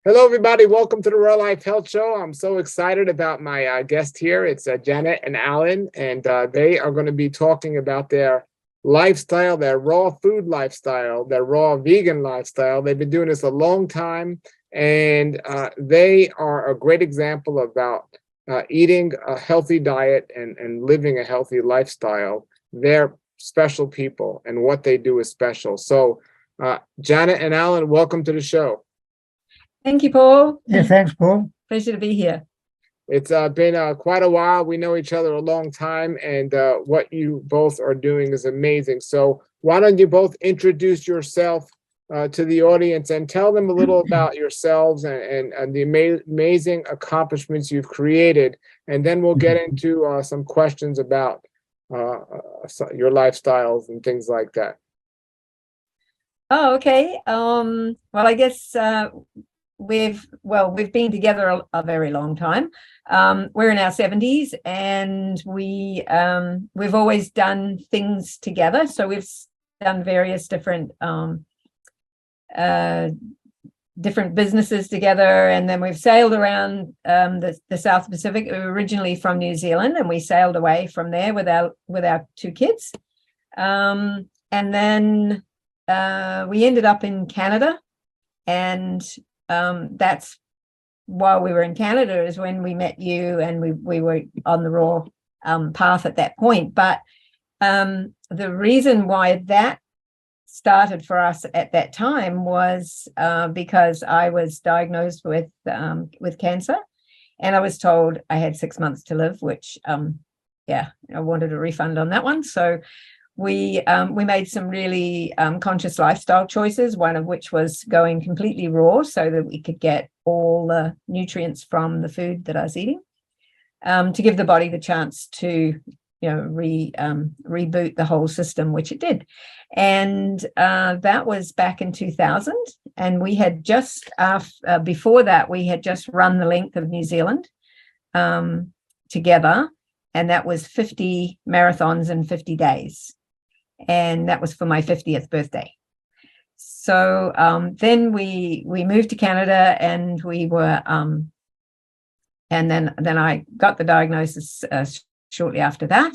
Hello, everybody. Welcome to the Real Life Health Show. I'm so excited about my guest here. It's Janette and Alan, and they are going to be talking about their lifestyle, their raw food lifestyle, their raw vegan lifestyle. They've been doing this a long time, and they are a great example about eating a healthy diet and living a healthy lifestyle. They're special people, and what they do is special. So, Janet and Alan, welcome to the show. Thank you, Paul. Yeah, thanks, Paul. Pleasure to be here. It's been quite a while. We know each other a long time, and what you both are doing is amazing. So why don't you both introduce yourself to the audience and tell them a little about yourselves and the amazing accomplishments you've created, and then we'll get into some questions about your lifestyles and things like that. Oh, okay. Well, I guess we've been together a very long time. We're in our 70s, and we've always done things together. So we've done various different businesses together, and then we've sailed around the South Pacific. We were originally from New Zealand, and we sailed away from there with our two kids, and then we ended up in Canada, and that's while we were in Canada is when we met you, and we were on the raw path at that point. But the reason why that started for us at that time was because I was diagnosed with cancer, and I was told I had 6 months to live, which I wanted a refund on that one. So we made some really conscious lifestyle choices, one of which was going completely raw so that we could get all the nutrients from the food that I was eating, to give the body the chance to reboot the whole system, which it did. And that was back in 2000, and we had just before that we had just run the length of New Zealand together, and that was 50 marathons in 50 days. And that was for my 50th birthday. So then we moved to Canada, and we were and then I got the diagnosis shortly after that,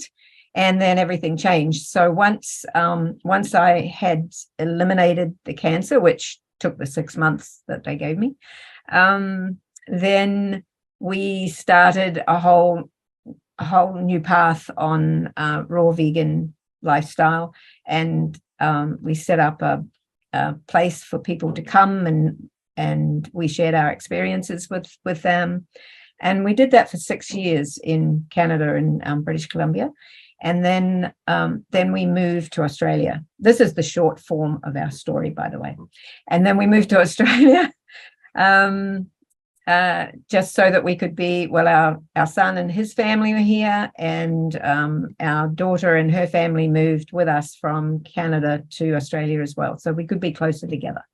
and then everything changed. So once I had eliminated the cancer, which took the 6 months that they gave me, then we started a whole new path on raw vegan lifestyle, and we set up a place for people to come, and we shared our experiences with them, and we did that for 6 years in Canada and British Columbia, and then we moved to Australia. This is the short form of our story, by the way. And then we moved to Australia just so that we could be, our son and his family were here, and our daughter and her family moved with us from Canada to Australia as well, so we could be closer together.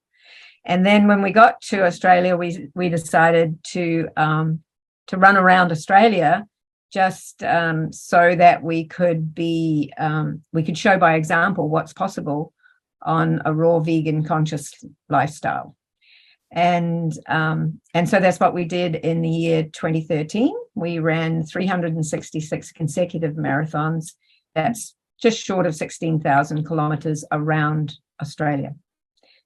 And then when we got to Australia, we decided to run around Australia just so that we could show by example what's possible on a raw vegan conscious lifestyle. And so that's what we did in the year 2013. We ran 366 consecutive marathons. That's just short of 16,000 kilometers around Australia.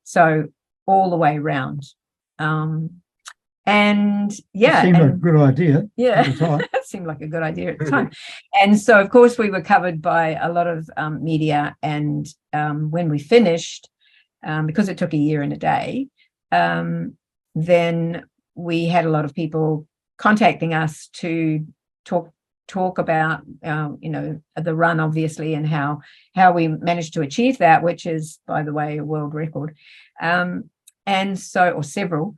So all the way around. And yeah. It seemed like a good idea. Yeah, it seemed like a good idea at the time. And so, of course, we were covered by a lot of media. And when we finished, because it took a year and a day, then we had a lot of people contacting us to talk about the run, obviously, and how we managed to achieve that, which is, by the way, a world record, and so, or several.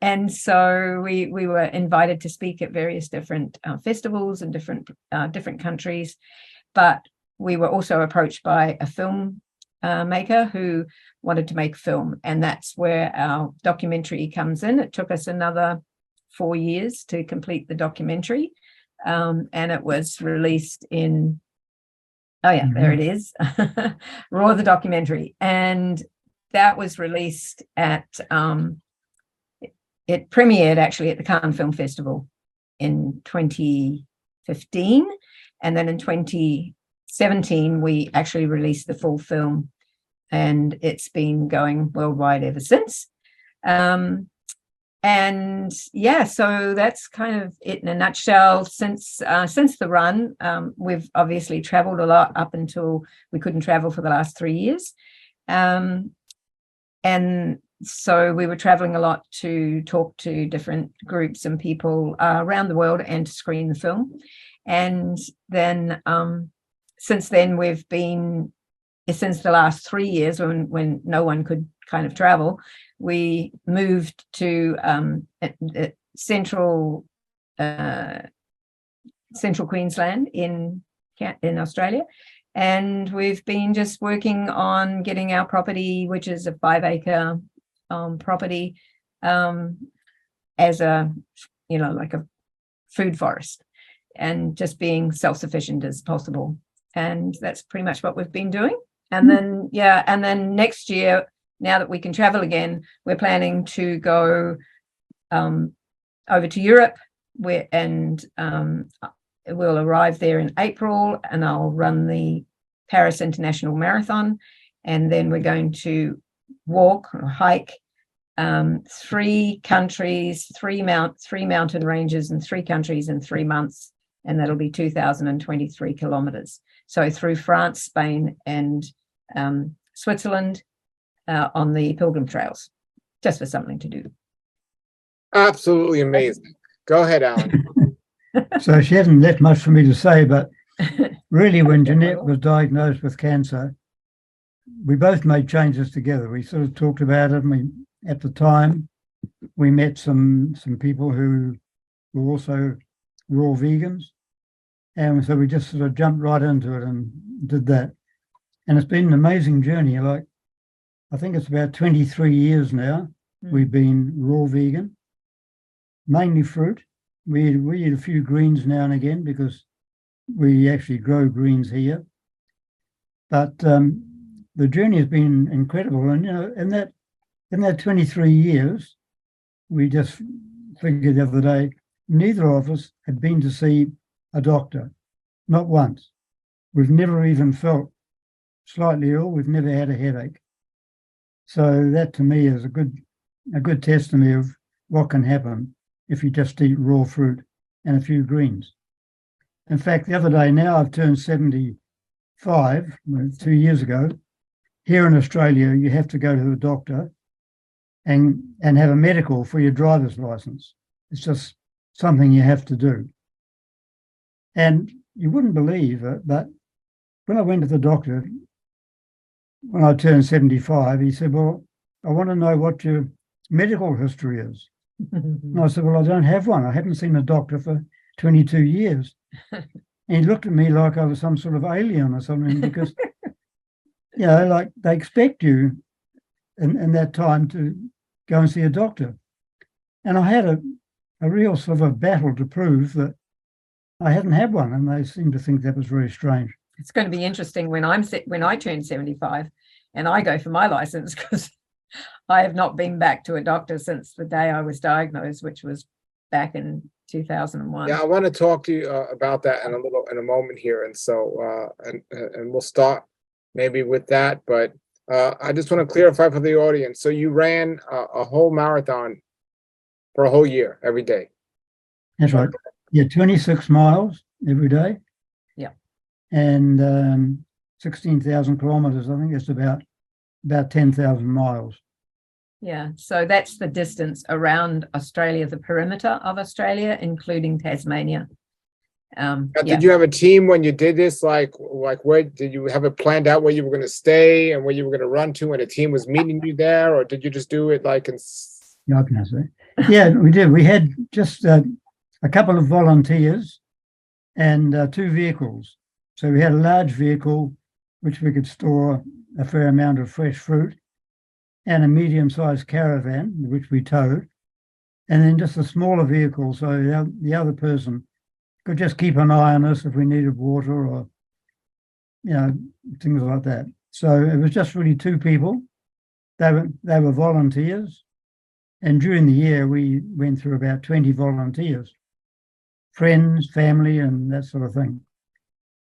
And so we were invited to speak at various different festivals in different countries, but we were also approached by a film maker who wanted to make film, and that's where our documentary comes in. It took us another 4 years to complete the documentary, and it was released in there it is. Raw, the documentary, and that was released at it premiered actually at the Cannes Film Festival in 2015, and then in 2017 we actually released the full film, and it's been going worldwide ever since. And yeah, so that's kind of it in a nutshell. Since the run, we've obviously traveled a lot up until we couldn't travel for the last 3 years. And so we were traveling a lot to talk to different groups and people around the world and to screen the film. And then since then, since the last 3 years when no one could kind of travel, we moved to central Queensland in Australia, and we've been just working on getting our property, which is a 5-acre property, as a like a food forest, and just being self-sufficient as possible. And that's pretty much what we've been doing. And then next year, now that we can travel again, we're planning to go over to Europe, and we'll arrive there in April, and I'll run the Paris International Marathon, and then we're going to walk or hike 3 countries, three mountain ranges in 3 countries in 3 months, and that'll be 2,023 kilometers. So through France, Spain, and Switzerland, on the pilgrim trails, just for something to do. Absolutely amazing. Go ahead, Alan. So she hasn't left much for me to say, but really when Janette was diagnosed with cancer, we both made changes together. We sort of talked about it. At the time, we met some people who were also raw vegans. And so we just sort of jumped right into it and did that. And it's been an amazing journey. Like, I think it's about 23 years now we've been raw vegan, mainly fruit. We eat a few greens now and again because we actually grow greens here. But the journey has been incredible. And, in that 23 years, we just figured the other day, neither of us had been to see a doctor, not once. We've never even felt slightly ill. We've never had a headache. So that to me is a good testimony of what can happen if you just eat raw fruit and a few greens. In fact, the other day now, I've turned 75, 2 years ago. Here in Australia, you have to go to the doctor and have a medical for your driver's license. It's just something you have to do. And you wouldn't believe it, but when I went to the doctor, when I turned 75, he said, well, I want to know what your medical history is. And I said, well, I don't have one. I haven't seen a doctor for 22 years. And he looked at me like I was some sort of alien or something, because, like they expect you in that time to go and see a doctor. And I had a real sort of a battle to prove that I hadn't had one, and they seemed to think that was very strange. It's going to be interesting when I turn 75 and I go for my license, because I have not been back to a doctor since the day I was diagnosed, which was back in 2001. Yeah, I want to talk to you about that in a moment here, and so and we'll start maybe with that. But I just want to clarify for the audience. So you ran a whole marathon for a whole year, every day. That's right. Yeah, 26 miles every day. Yeah. And 16,000 kilometers. I think it's about 10,000 miles. Yeah, so that's the distance around Australia, the perimeter of Australia, including Tasmania. Did you have a team when you did this? Like where did you have it planned out where you were going to stay and where you were going to run to, and a team was meeting you there, or did you just do it like in? Yeah, I can say. Yeah, we did. We had just a couple of volunteers and 2 vehicles. So we had a large vehicle which we could store a fair amount of fresh fruit, and a medium-sized caravan which we towed, and then just a smaller vehicle so the other person could just keep an eye on us if we needed water or things like that. So it was just really 2 people. They were volunteers, And during the year, we went through about 20 volunteers, friends, family, and that sort of thing.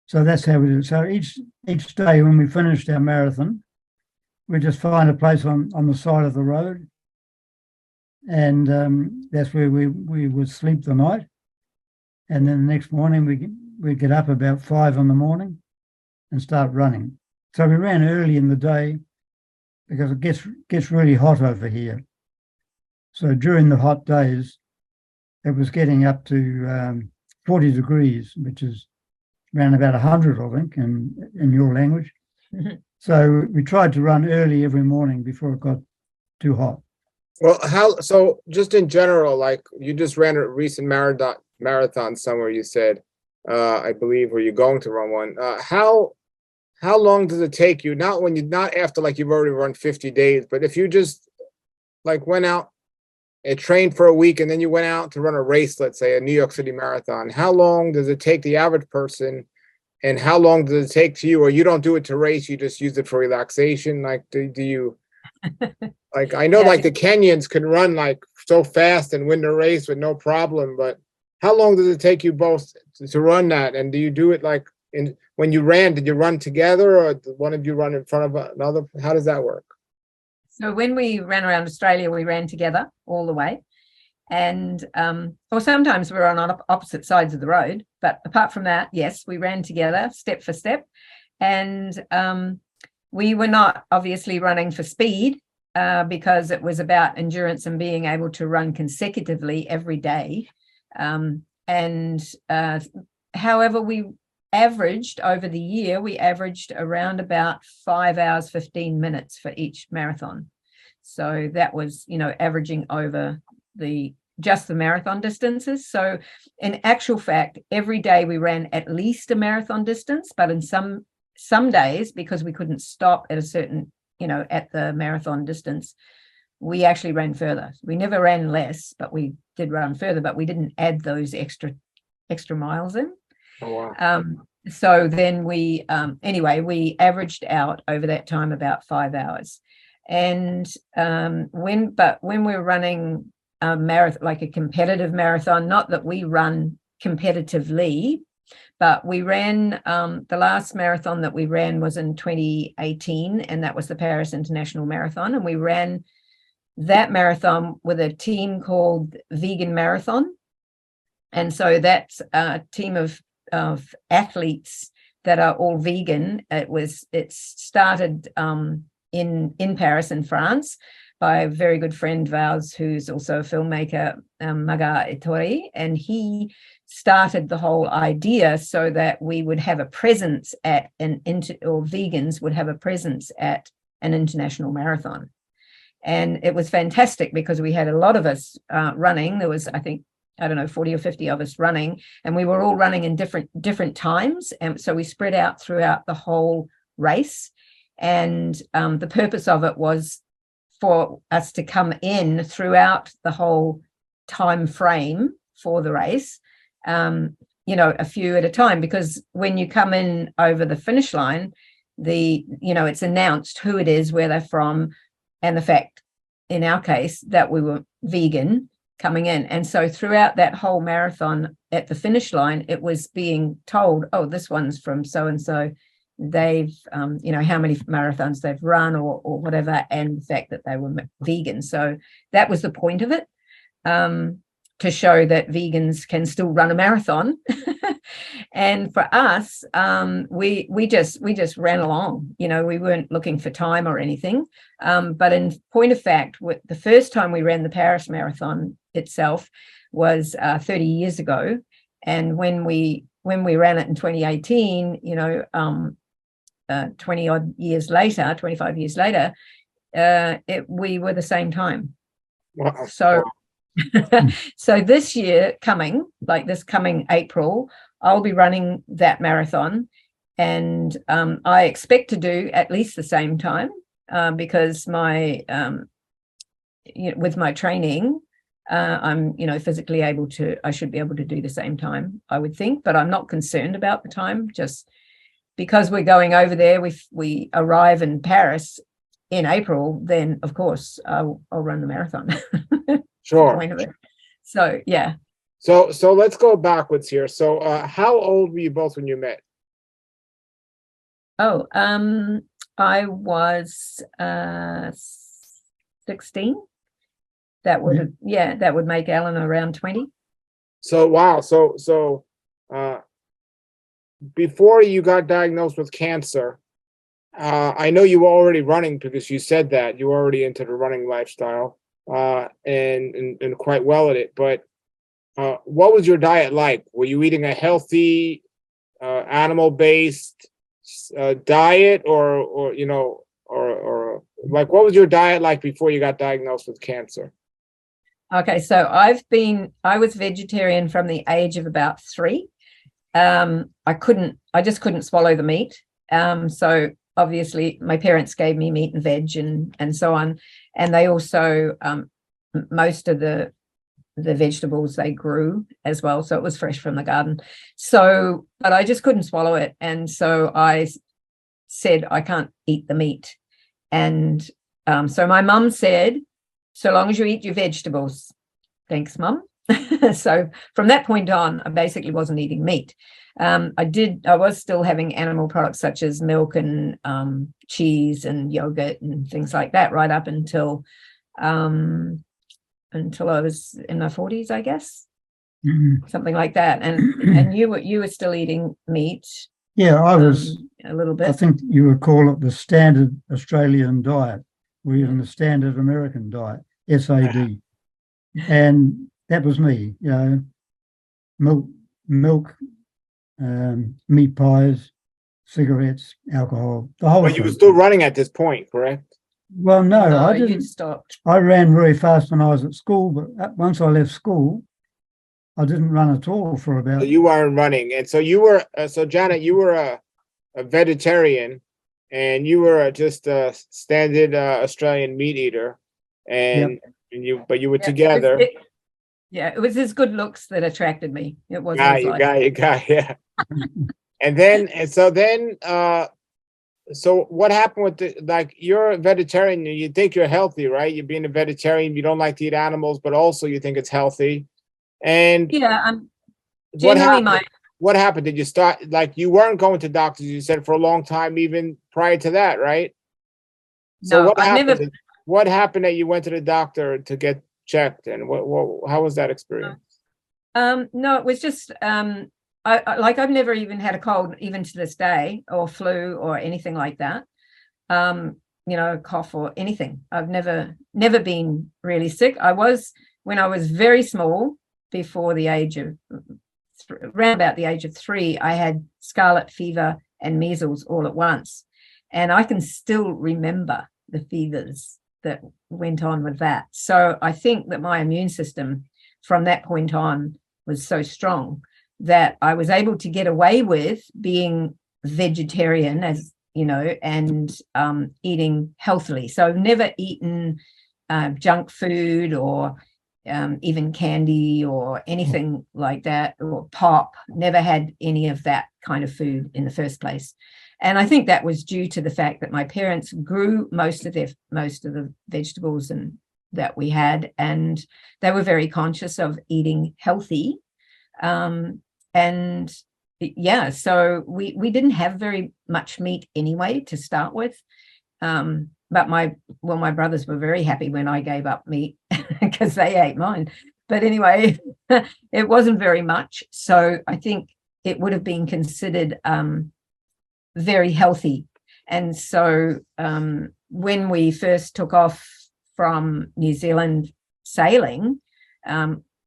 So that's how we do it. So each day when we finished our marathon, we just find a place on the side of the road, and that's where we would sleep the night. And then the next morning we'd get up about 5 in the morning and start running. So we ran early in the day because it gets really hot over here. So during the hot days, it was getting up to 40 degrees, which is around about 100, I think, in your language. Mm-hmm. So we tried to run early every morning before it got too hot. Well, so just in general, like you just ran a recent marathon somewhere, you said, I believe, or you're going to run one. How long does it take you? Not after like you've already run 50 days, but if you just like went out and trained for a week and then you went out to run a race, let's say a New York City marathon, how long does it take the average person? And how long does it take to you? Or you don't do it to race, you just use it for relaxation? Like, do you, like, I know like the Kenyans can run like so fast and win the race with no problem, but how long does it take you both to run that? And do you do it like when you ran, did you run together or did one of you run in front of another? How does that work? So when we ran around Australia, we ran together all the way. And or sometimes we were on opposite sides of the road. But apart from that, yes, we ran together step for step. And we were not obviously running for speed because it was about endurance and being able to run consecutively every day. However, we averaged over the year, we averaged around about 5 hours, 15 minutes for each marathon. So that was, averaging over just the marathon distances. So in actual fact, every day we ran at least a marathon distance, but in some days, because we couldn't stop at a certain, at the marathon distance, we actually ran further. We never ran less, but we did run further, but we didn't add those extra miles in. Oh, wow. So then we averaged out over that time about 5 hours. And when we're running a marathon, like a competitive marathon, not that we run competitively, but we ran, the last marathon that we ran was in 2018, and that was the Paris International Marathon. And we ran that marathon with a team called Vegan Marathon. And so that's a team of athletes that are all vegan. It started in Paris in France by a very good friend of ours who's also a filmmaker, Maga Etori, and he started the whole idea so that we would have a presence at vegans would have a presence at an international marathon. And it was fantastic because we had a lot of us running. There was, I think, 40 or 50 of us running, and we were all running in different times. And so we spread out throughout the whole race. And the purpose of it was for us to come in throughout the whole time frame for the race, a few at a time, because when you come in over the finish line, it's announced who it is, where they're from, and the fact, in our case, that we were vegan coming in. And so throughout that whole marathon at the finish line, it was being told, oh, this one's from so-and-so. They've, how many marathons they've run or whatever, and the fact that they were vegan. So that was the point of it, to show that vegans can still run a marathon. And for us, we just ran along. We weren't looking for time or anything. But in point of fact, the first time we ran the Paris Marathon itself was 30 years ago. And when we ran it in 2018, 25 years later, we were the same time. Wow. So this year coming April, I'll be running that marathon, and I expect to do at least the same time because my with my training, I'm physically able to. I should be able to do the same time, I would think, but I'm not concerned about the time. Just because we're going over there, we arrive in Paris in April, then of course I'll run the marathon. Sure. The point of it. So yeah. So let's go backwards here. So how old were you both when you met? Oh, I was 16. That would that would make Alan around 20. So wow. So before you got diagnosed with cancer, I know you were already running because you said that you were already into the running lifestyle, and quite well at it. But what was your diet like? Were you eating a healthy, animal-based diet, or you know, or like what was your diet like before you got diagnosed with cancer? Okay, so I was vegetarian from the age of about 3. I just couldn't swallow the meat. So obviously my parents gave me meat and veg and so on. And they also, most of the vegetables they grew as well. So it was fresh from the garden. So, but I just couldn't swallow it. And so I said, I can't eat the meat. And so my mum said, so long as you eat your vegetables. Thanks, Mum. So from that point on, I basically wasn't eating meat. I was still having animal products such as milk and cheese and yogurt and things like that right up until I was in my 40s, I guess. Something like that. And you were still eating meat. Yeah, I was a little bit. I think you would call it the standard Australian diet, or even the standard American diet, SAD. And that was me, you know, milk, meat pies, cigarettes, alcohol, the whole But thing. you were still running at this point, correct? Well, no, I didn't. You'd stopped. I ran very fast when I was at school, but once I left school, I didn't run at all for about. So you weren't running, and so you were. So Janet, you were a vegetarian, and you were just a standard Australian meat eater, and you were together. It was his good looks that attracted me. It wasn't. Yeah. And so what happened with you're a vegetarian, you think you're healthy, right? You're being a vegetarian, you don't like to eat animals, but also you think it's healthy. And yeah, what happened? Did you start, you weren't going to doctors, you said, for a long time, even prior to that, right? So no, what happened? What happened that you went to the doctor to get checked, and how was that experience? No, it was just I've never even had a cold, even to this day, or flu or anything like that. Cough or anything. I've never been really sick. When I was very small, before the age of around about the age of 3, I had scarlet fever and measles all at once, and I can still remember the fevers that went on with that. So I think that my immune system from that point on was so strong that I was able to get away with being vegetarian, as you know, and eating healthily. So I've never eaten junk food or even candy or anything like that, or pop. Never had any of that kind of food in the first place. And I think that was due to the fact that my parents grew most of the vegetables that we had, and they were very conscious of eating healthy. And yeah, so we didn't have very much meat anyway to start with. But my brothers were very happy when I gave up meat because they ate mine. But anyway, it wasn't very much. So I think it would have been considered very healthy. And so when we first took off from New Zealand sailing,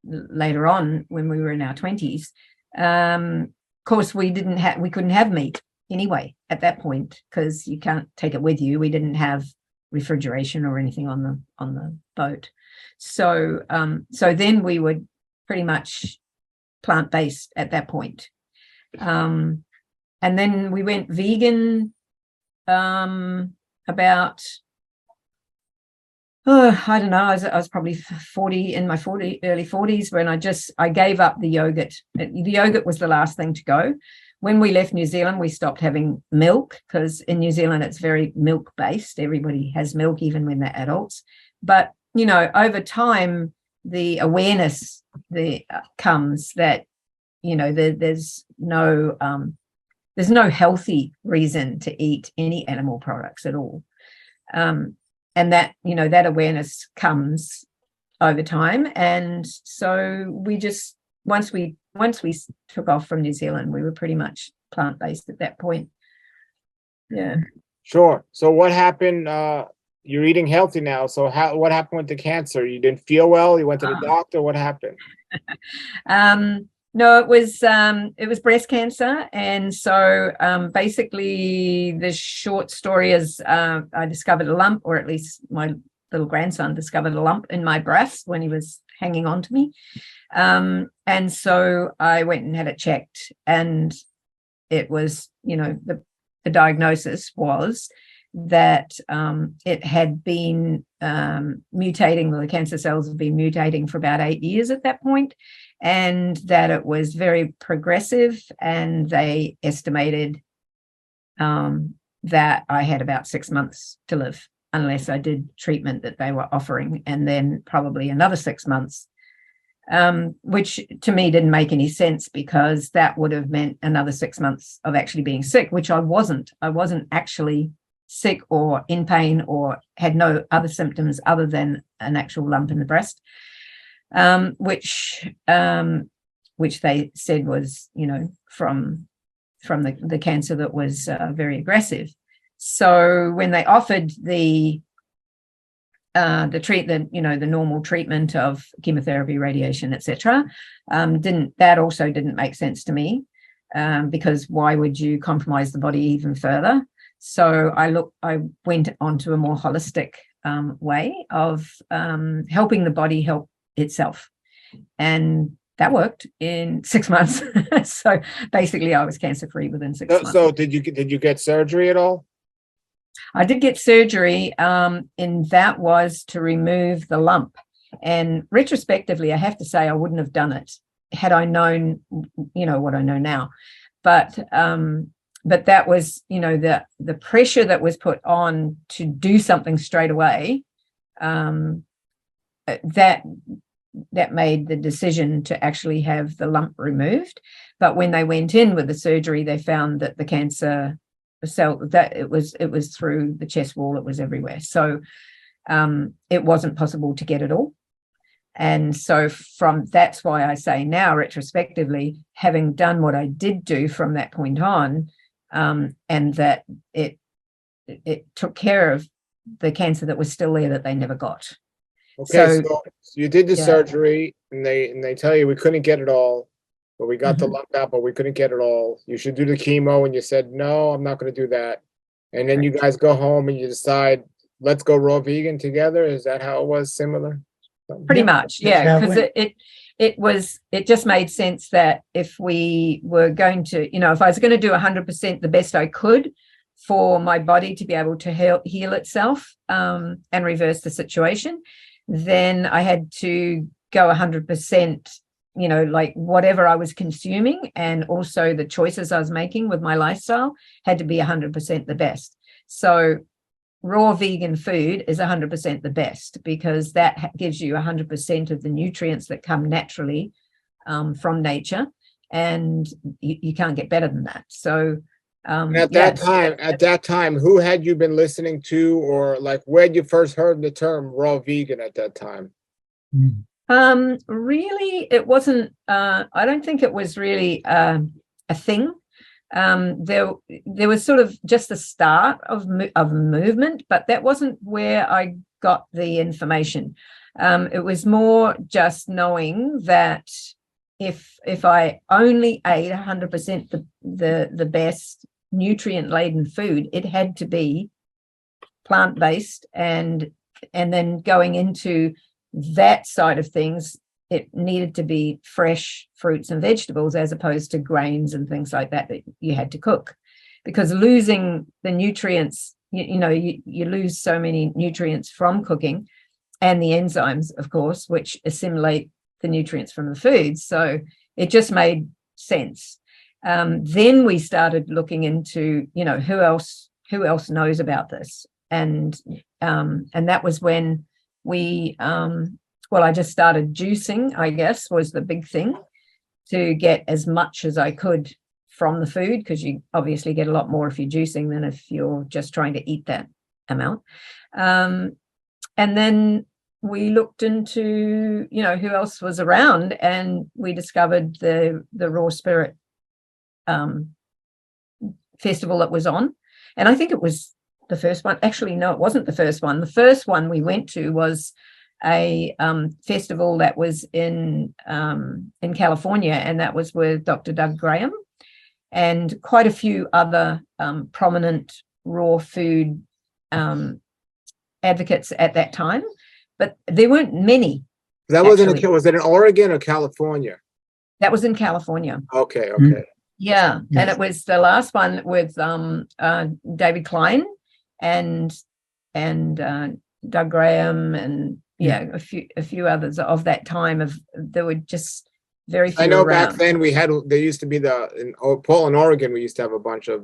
later on when we were in our 20s, of course we couldn't have meat anyway at that point, because you can't take it with you. We didn't have refrigeration or anything on the boat. So then we were pretty much plant-based at that point. And then we went vegan about, I don't know, I was probably 40, in my early 40s, when I gave up the yogurt. The yogurt was the last thing to go. when we left New Zealand, we stopped having milk, because in New Zealand it's very milk based. Everybody has milk even when they're adults. But over time, the awareness comes that there's no healthy reason to eat any animal products at all, and that that awareness comes over time. And so we just once we took off from New Zealand, we were pretty much plant-based at that point. Yeah. Sure. So what happened? You're eating healthy now. So what happened with the cancer? You didn't feel well? You went to the doctor? What happened? No, it was breast cancer. And so basically the short story is I discovered a lump, or at least my little grandson discovered a lump in my breast when he was hanging on to me. And so I went and had it checked, and it was, the diagnosis was that it had been mutating. The cancer cells have been mutating for about 8 years at that point, and that it was very progressive, and they estimated that I had about 6 months to live unless I did treatment that they were offering, and then probably another 6 months, which to me didn't make any sense, because that would have meant another 6 months of actually being sick, which I wasn't. I wasn't actually sick or in pain or had no other symptoms other than an actual lump in the breast, which they said was, from the cancer that was very aggressive. So when they offered the the normal treatment of chemotherapy, radiation, etc., that also didn't make sense to me, because why would you compromise the body even further? So I went onto a more holistic way of helping the body help itself, and that worked in 6 months. So basically, I was cancer free within 6 months. So did you get surgery at all? I did get surgery, and that was to remove the lump. And retrospectively, I have to say I wouldn't have done it had I known, what I know now. But that was, the pressure that was put on to do something straight away, that made the decision to actually have the lump removed. But when they went in with the surgery, they found that the cancer cell, that it was through the chest wall, it was everywhere. So it wasn't possible to get it all. And so that's why I say now, retrospectively, having done what I did do from that point on, and that it took care of the cancer that was still there that they never got. Okay, so you did the surgery, and they tell you we couldn't get it all, but we got the lump out, but we couldn't get it all. You should do the chemo, and you said, no, I'm not going to do that. And then you guys go home and you decide, let's go raw vegan together. Is that how it was? Similar? Pretty much, yeah, because it just made sense that if we were going to, if I was going to do 100% the best I could for my body to be able to heal itself, and reverse the situation, then I had to go 100%, like whatever I was consuming, and also the choices I was making with my lifestyle had to be 100% the best. So raw vegan food is 100% the best, because that gives you 100% of the nutrients that come naturally from nature, and you can't get better than that. So at that time, who had you been listening to, or like where had you first heard the term raw vegan at that time? Really, it wasn't. I don't think it was really a thing. There was sort of just the start of movement, but that wasn't where I got the information. It was more just knowing that if I only ate 100% the best nutrient-laden food, it had to be plant-based, and then going into that side of things, it needed to be fresh fruits and vegetables as opposed to grains and things like that you had to cook, because losing the nutrients, you lose so many nutrients from cooking, and the enzymes, of course, which assimilate the nutrients from the food. So it just made sense. Then we started looking into, who else knows about this, and that was when we, I just started juicing, I guess, was the big thing, to get as much as I could from the food, because you obviously get a lot more if you're juicing than if you're just trying to eat that amount. And then we looked into, who else was around, and we discovered the Raw Spirit festival that was on. And I think it was the first one. Actually, no, it wasn't the first one. The first one we went to was a festival that was in California, and that was with Dr. Doug Graham and quite a few other prominent raw food advocates at that time, but there weren't many. That wasn't. Was it in Oregon or California? That was in California. Okay. Yeah, yes. And it was the last one with David Klein and Doug Graham and a few others of that time. There were just very few. I know around. Back then there used to be in Portland, Oregon. We used to have a bunch of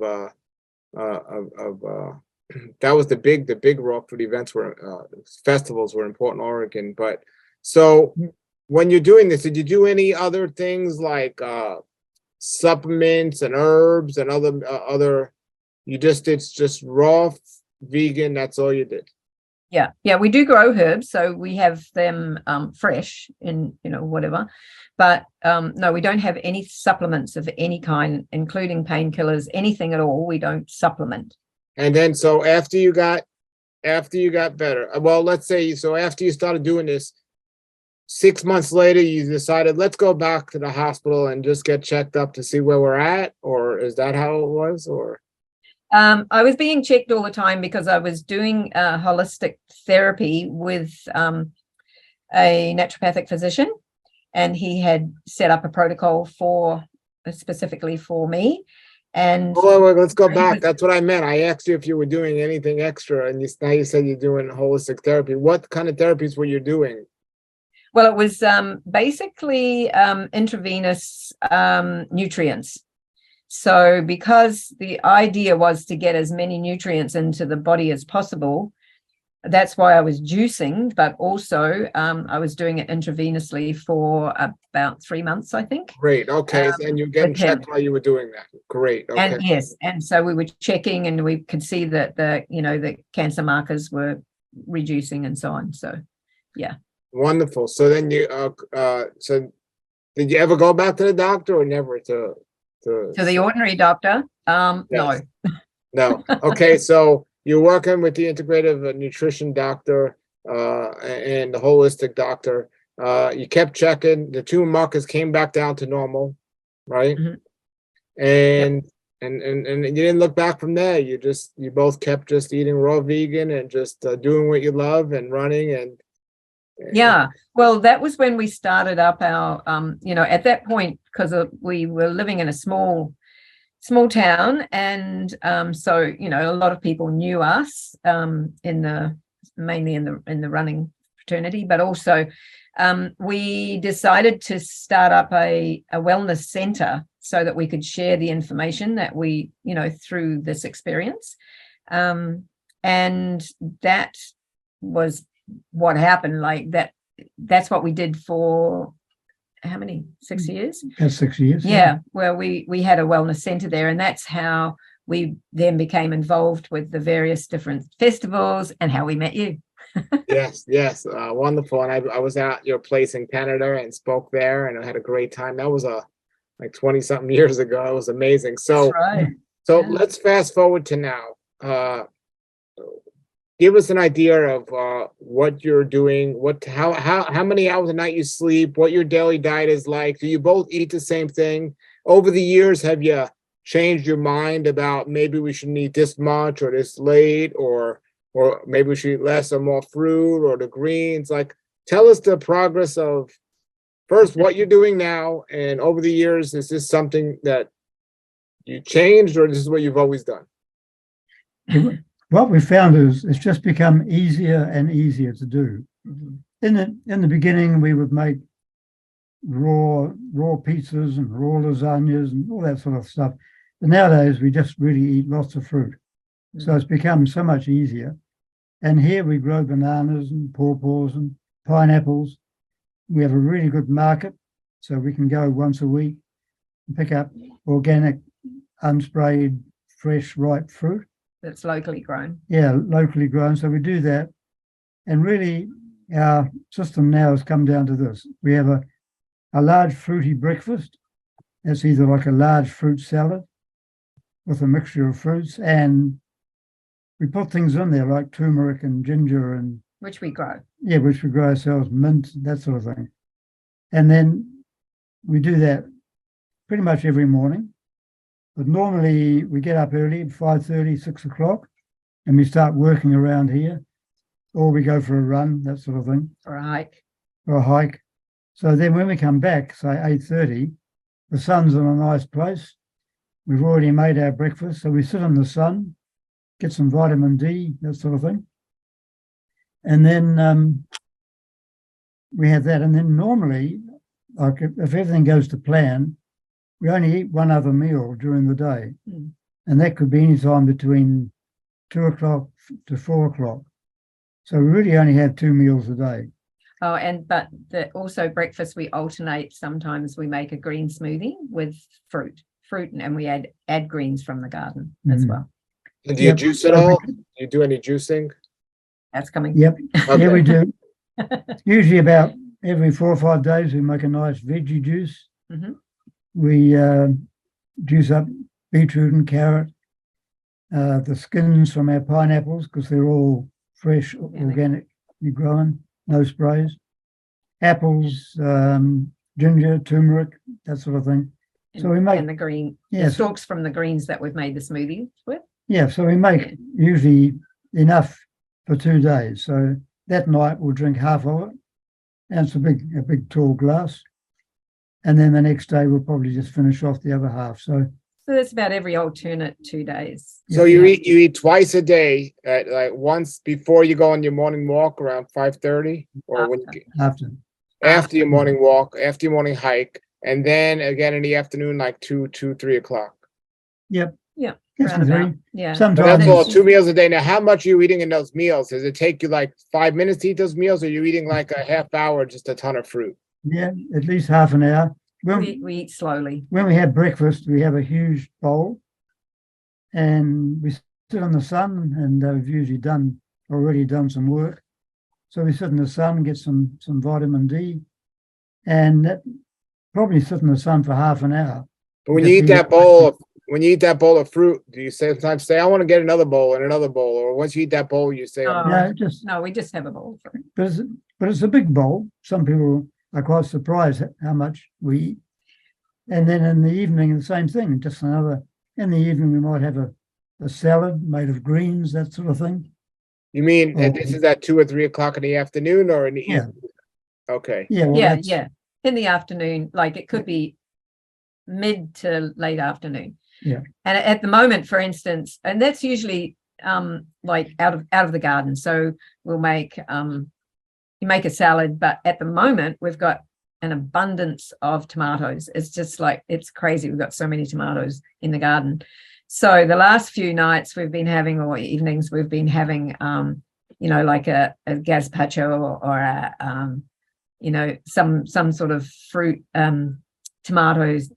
that was the big raw food events festivals were in Portland, Oregon. But so when you're doing this, did you do any other things like supplements and herbs and other? You just did just raw vegan. That's all you did. Yeah, we do grow herbs, so we have them fresh in whatever. But no, we don't have any supplements of any kind, including painkillers, anything at all. We don't supplement. And then, so after you got better, well, let's say, so after you started doing this, 6 months later, you decided, let's go back to the hospital and just get checked up to see where we're at, or is that how it was, or? I was being checked all the time because I was doing holistic therapy with a naturopathic physician, and he had set up a protocol specifically for me. And wait, let's go back. That's what I meant. I asked you if you were doing anything extra, and now you said you're doing holistic therapy. What kind of therapies were you doing? Well, it was basically intravenous nutrients. So because the idea was to get as many nutrients into the body as possible, that's why I was juicing, but also I was doing it intravenously for about 3 months, I think. Great. Okay. And you're getting checked while you were doing that. Great. Okay. And yes. And so we were checking, and we could see that the cancer markers were reducing and so on. So, yeah. Wonderful. So then so did you ever go back to the doctor, or never to the ordinary doctor? Yes. No. Okay. So you're working with the integrative nutrition doctor and the holistic doctor. You kept checking. The tumor markers came back down to normal, right? Mm-hmm. And you didn't look back from there. You both kept just eating raw vegan and just doing what you love and running and. Yeah, well, that was when we started up our, at that point, because we were living in a small town, and so a lot of people knew us mainly in the running fraternity, but also we decided to start up a wellness center so that we could share the information that we through this experience, and that was what happened. Like that's what we did for how many 6 years? That's 6 years. Yeah, well, we had a wellness center there, and that's how we then became involved with the various different festivals and how we met you. Yes, wonderful. And I was at your place in Canada and spoke there, and I had a great time. That was like 20 something years ago. It was amazing. So, right. So yeah. Let's fast forward to now. Give us an idea of what you're doing, how many hours a night you sleep, what your daily diet is like. Do you both eat the same thing? Over the years, have you changed your mind about maybe we should eat this much or this late, or maybe we should eat less or more fruit or the greens? Like, tell us the progress of first what you're doing now, and over the years, is this something that you changed, or this is what you've always done? What we found is it's just become easier and easier to do. In the beginning, we would make raw pizzas and raw lasagnas and all that sort of stuff. But nowadays we just really eat lots of fruit. So it's become so much easier. And here we grow bananas and pawpaws and pineapples. We have a really good market, so we can go once a week and pick up organic, unsprayed, fresh, ripe fruit. That's locally grown. Yeah, locally grown. So we do that. And really, our system now has come down to this. We have a large fruity breakfast. It's either like a large fruit salad with a mixture of fruits, and we put things in there like turmeric and ginger and which we grow. Yeah, which we grow ourselves, mint, that sort of thing. And then we do that pretty much every morning. But normally we get up early, 5:30, 6 o'clock, and we start working around here, or we go for a run, that sort of thing. Or a hike. Or a hike. So then when we come back, say 8:30, the sun's in a nice place. We've already made our breakfast, so we sit in the sun, get some vitamin D, that sort of thing. And then we have that. And then normally, like if everything goes to plan, we only eat one other meal during the day. And that could be any time between 2 o'clock to 4 o'clock. So we really only have 2 meals a day. Oh, but also breakfast, we alternate. Sometimes we make a green smoothie with fruit, and we add greens from the garden as well. And do you juice at all? Do you do any juicing? That's coming. Yep. Okay. Yeah, we do. Usually about every 4 or 5 days, we make a nice veggie juice. We juice up beetroot and carrot, the skins from our pineapples, because they're all fresh, organically grown, no sprays. Apples, ginger, turmeric, that sort of thing. So we make the green, yeah, the stalks from the greens that we've made the smoothie with. Yeah, so we make usually enough for 2 days. So that night we'll drink half of it, and it's a big tall glass. And then the next day we'll probably just finish off the other half. So that's about every alternate 2 days. So you eat twice a day, like once before you go on your morning walk around 5:30, or after your morning walk, after your morning hike, and then again in the afternoon, like 3 o'clock. Yep. Yeah. Yeah. So that's all 2 meals a day. Now, how much are you eating in those meals? Does it take you like 5 minutes to eat those meals, or are you eating like a half hour, just a ton of fruit? Yeah, at least half an hour. We eat slowly. When we have breakfast, we have a huge bowl, and we sit in the sun, and we've usually already done some work. So we sit in the sun, get some vitamin D, and probably sit in the sun for half an hour. But when you eat that bowl of fruit, do you sometimes say, I want to get another bowl and another bowl? Or once you eat that bowl, you say, no, we just have a bowl. But it's a big bowl. Some people are quite surprised at how much we eat. And then in the evening, the same thing. In the evening, we might have a salad made of greens, that sort of thing. You mean this is at 2 or 3 o'clock in the afternoon, or in the evening? Okay. Yeah. In the afternoon, like it could be mid to late afternoon. Yeah. And at the moment, for instance, and that's usually like out of the garden. So we'll make you make a salad, but at the moment we've got an abundance of tomatoes. It's just like, it's crazy. We've got so many tomatoes in the garden. So the last few nights we've been having, or evenings, we've been having like a gazpacho or a some sort of fruit tomatoes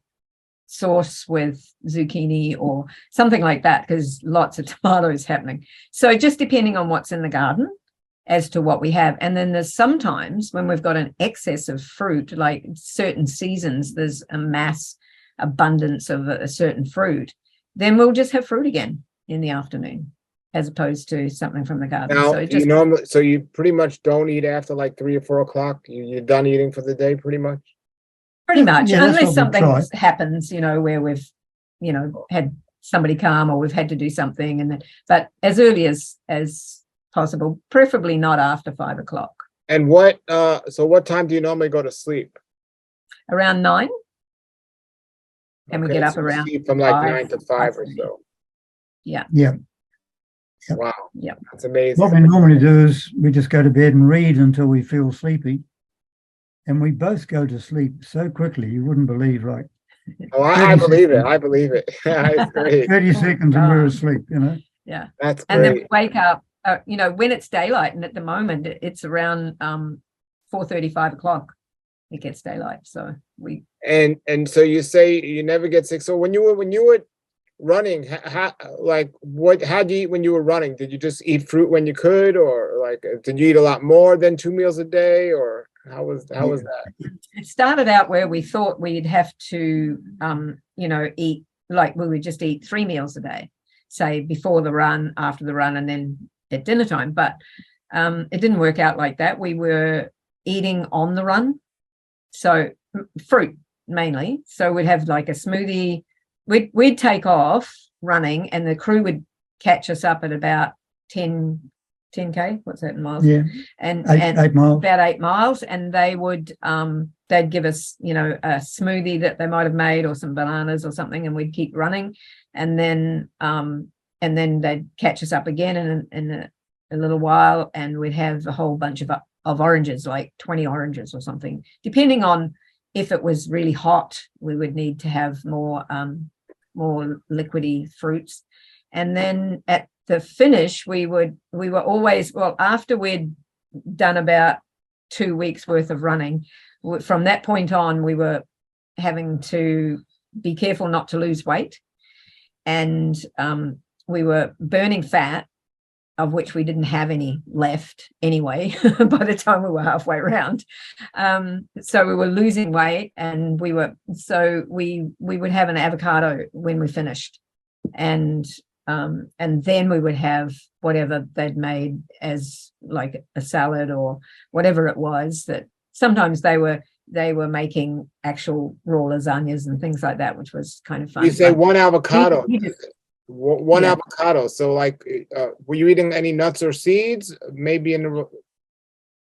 sauce with zucchini or something like that, because lots of tomatoes happening. So just depending on what's in the garden as to what we have. And then there's sometimes when we've got an excess of fruit, like certain seasons, there's a mass abundance of a certain fruit, then we'll just have fruit again in the afternoon, as opposed to something from the garden. Now, so you pretty much don't eat after like 3 or 4 o'clock? You're done eating for the day pretty much? Pretty much, yeah, unless something happens, where we've, had somebody come or we've had to do something, but as early as possible, preferably not after 5 o'clock. And what time do you normally go to sleep? Around 9. And we get up around from like 9 to 5 or so. Yeah. Wow. Yeah. That's amazing. What we normally do is we just go to bed and read until we feel sleepy. and we both go to sleep so quickly, you wouldn't believe, like Oh, I believe it. I believe it. It's great. 30 seconds and we're asleep, Yeah. That's And then we great. wake up, when it's daylight, and at the moment it's around 4:30, 5 o'clock. It gets daylight, so we. And so you say you never get sick. So when you were running, how do you eat when you were running? Did you just eat fruit when you could, or like did you eat a lot more than 2 meals a day, or how was that? It started out where we thought we'd have to, eat, like we would just eat 3 meals a day, say before the run, after the run, and then at dinner time. But it didn't work out like that. We were eating on the run, so fruit mainly. So we'd have like a smoothie. We'd take off running, and the crew would catch us up at about 10K. What's that in miles? Yeah, and 8 miles. About 8 miles, and they would they'd give us a smoothie that they might have made, or some bananas or something, and we'd keep running, and then they'd catch us up again in a little while, and we'd have a whole bunch of oranges, like 20 oranges or something, depending on if it was really hot. We would need to have more liquidy fruits. And then at the finish, we were always, after we'd done about 2 weeks worth of running, from that point on, we were having to be careful not to lose weight, and we were burning fat, of which we didn't have any left anyway by the time we were halfway around. So we were losing weight, and we would have an avocado when we finished, and then we would have whatever they'd made as like a salad or whatever it was. That sometimes they were making actual raw lasagnas and things like that, which was kind of fun. You say one avocado. Yeah. Avocado. So like, were you eating any nuts or seeds? Maybe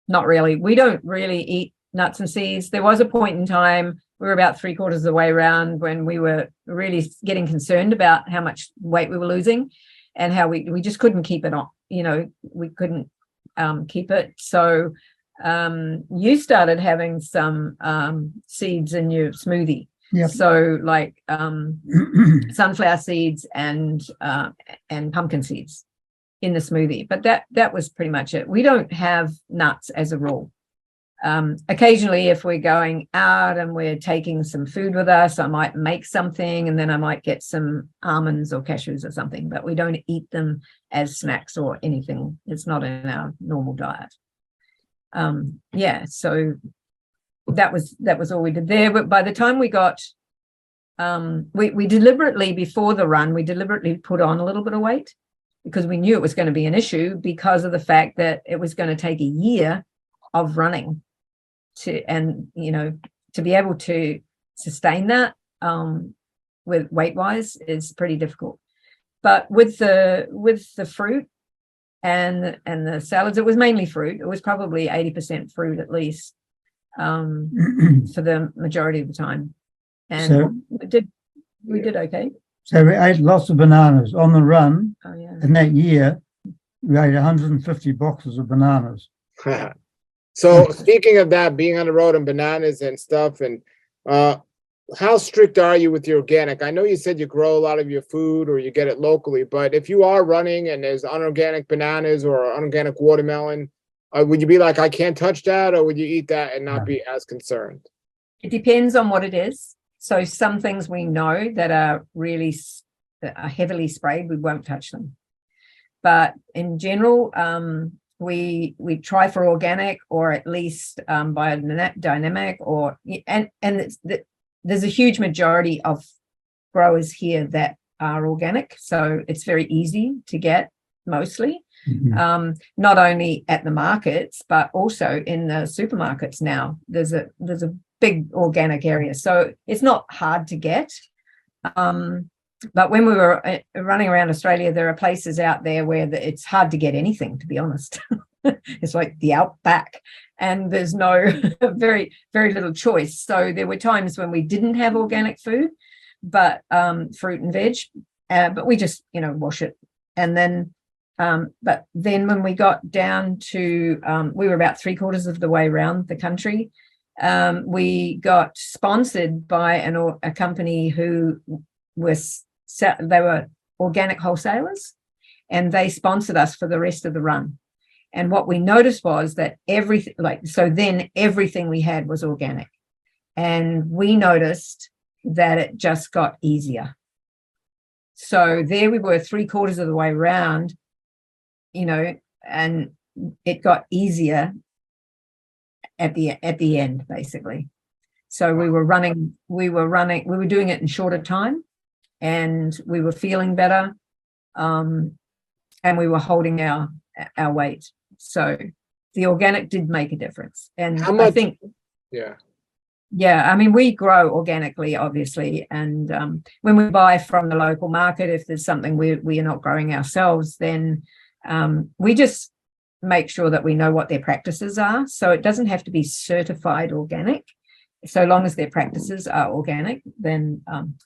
Not really. We don't really eat nuts and seeds. There was a point in time, we were about 3/4 of the way around, when we were really getting concerned about how much weight we were losing, and how we just couldn't keep it on. We couldn't keep it. So you started having some seeds in your smoothie. Yep. So like sunflower seeds and pumpkin seeds in the smoothie, but that was pretty much it. We don't have nuts as a rule. Occasionally, if we're going out and we're taking some food with us, I might make something, and then I might get some almonds or cashews or something, but we don't eat them as snacks or anything. It's not in our normal diet. So that was all we did there. But by the time we got, we deliberately, before the run, we deliberately put on a little bit of weight, because we knew it was going to be an issue, because of the fact that it was going to take a year of running to be able to sustain that with weight wise is pretty difficult. But with the fruit and the salads, it was mainly fruit. It was probably 80% fruit at least. For the majority of the time, and so, we did okay. So we ate lots of bananas on the run. Oh yeah. In that year, we ate 150 boxes of bananas. So speaking of that, being on the road and bananas and stuff, and how strict are you with your organic? I know you said you grow a lot of your food or you get it locally, but if you are running and there's unorganic bananas or unorganic watermelon, would you be like, I can't touch that, or would you eat that and not be as concerned? It depends on what it is. So some things we know that are really heavily sprayed, we won't touch them. But in general, we try for organic, or at least biodynamic, there's a huge majority of growers here that are organic, so it's very easy to get mostly. Mm-hmm. Not only at the markets, but also in the supermarkets now. There's a big organic area, so it's not hard to get. But when we were running around Australia, there are places out there where it's hard to get anything, to be honest. It's like the outback, and there's no very, very little choice. So there were times when we didn't have organic food, but fruit and veg, but we just, wash it. And then, but then when we got down to, we were about 3/4 of the way around the country, We got sponsored by a company who they were organic wholesalers, and they sponsored us for the rest of the run. And what we noticed was that everything we had was organic. And we noticed that it just got easier. So there we were 3/4 of the way around, and it got easier at the end, basically. So we were doing it in shorter time, and we were feeling better, and we were holding our weight. So the organic did make a difference. And How much? I think, I mean, we grow organically, obviously, and when we buy from the local market, if there's something we are not growing ourselves, then we just make sure that we know what their practices are. So it doesn't have to be certified organic. So long as their practices are organic, then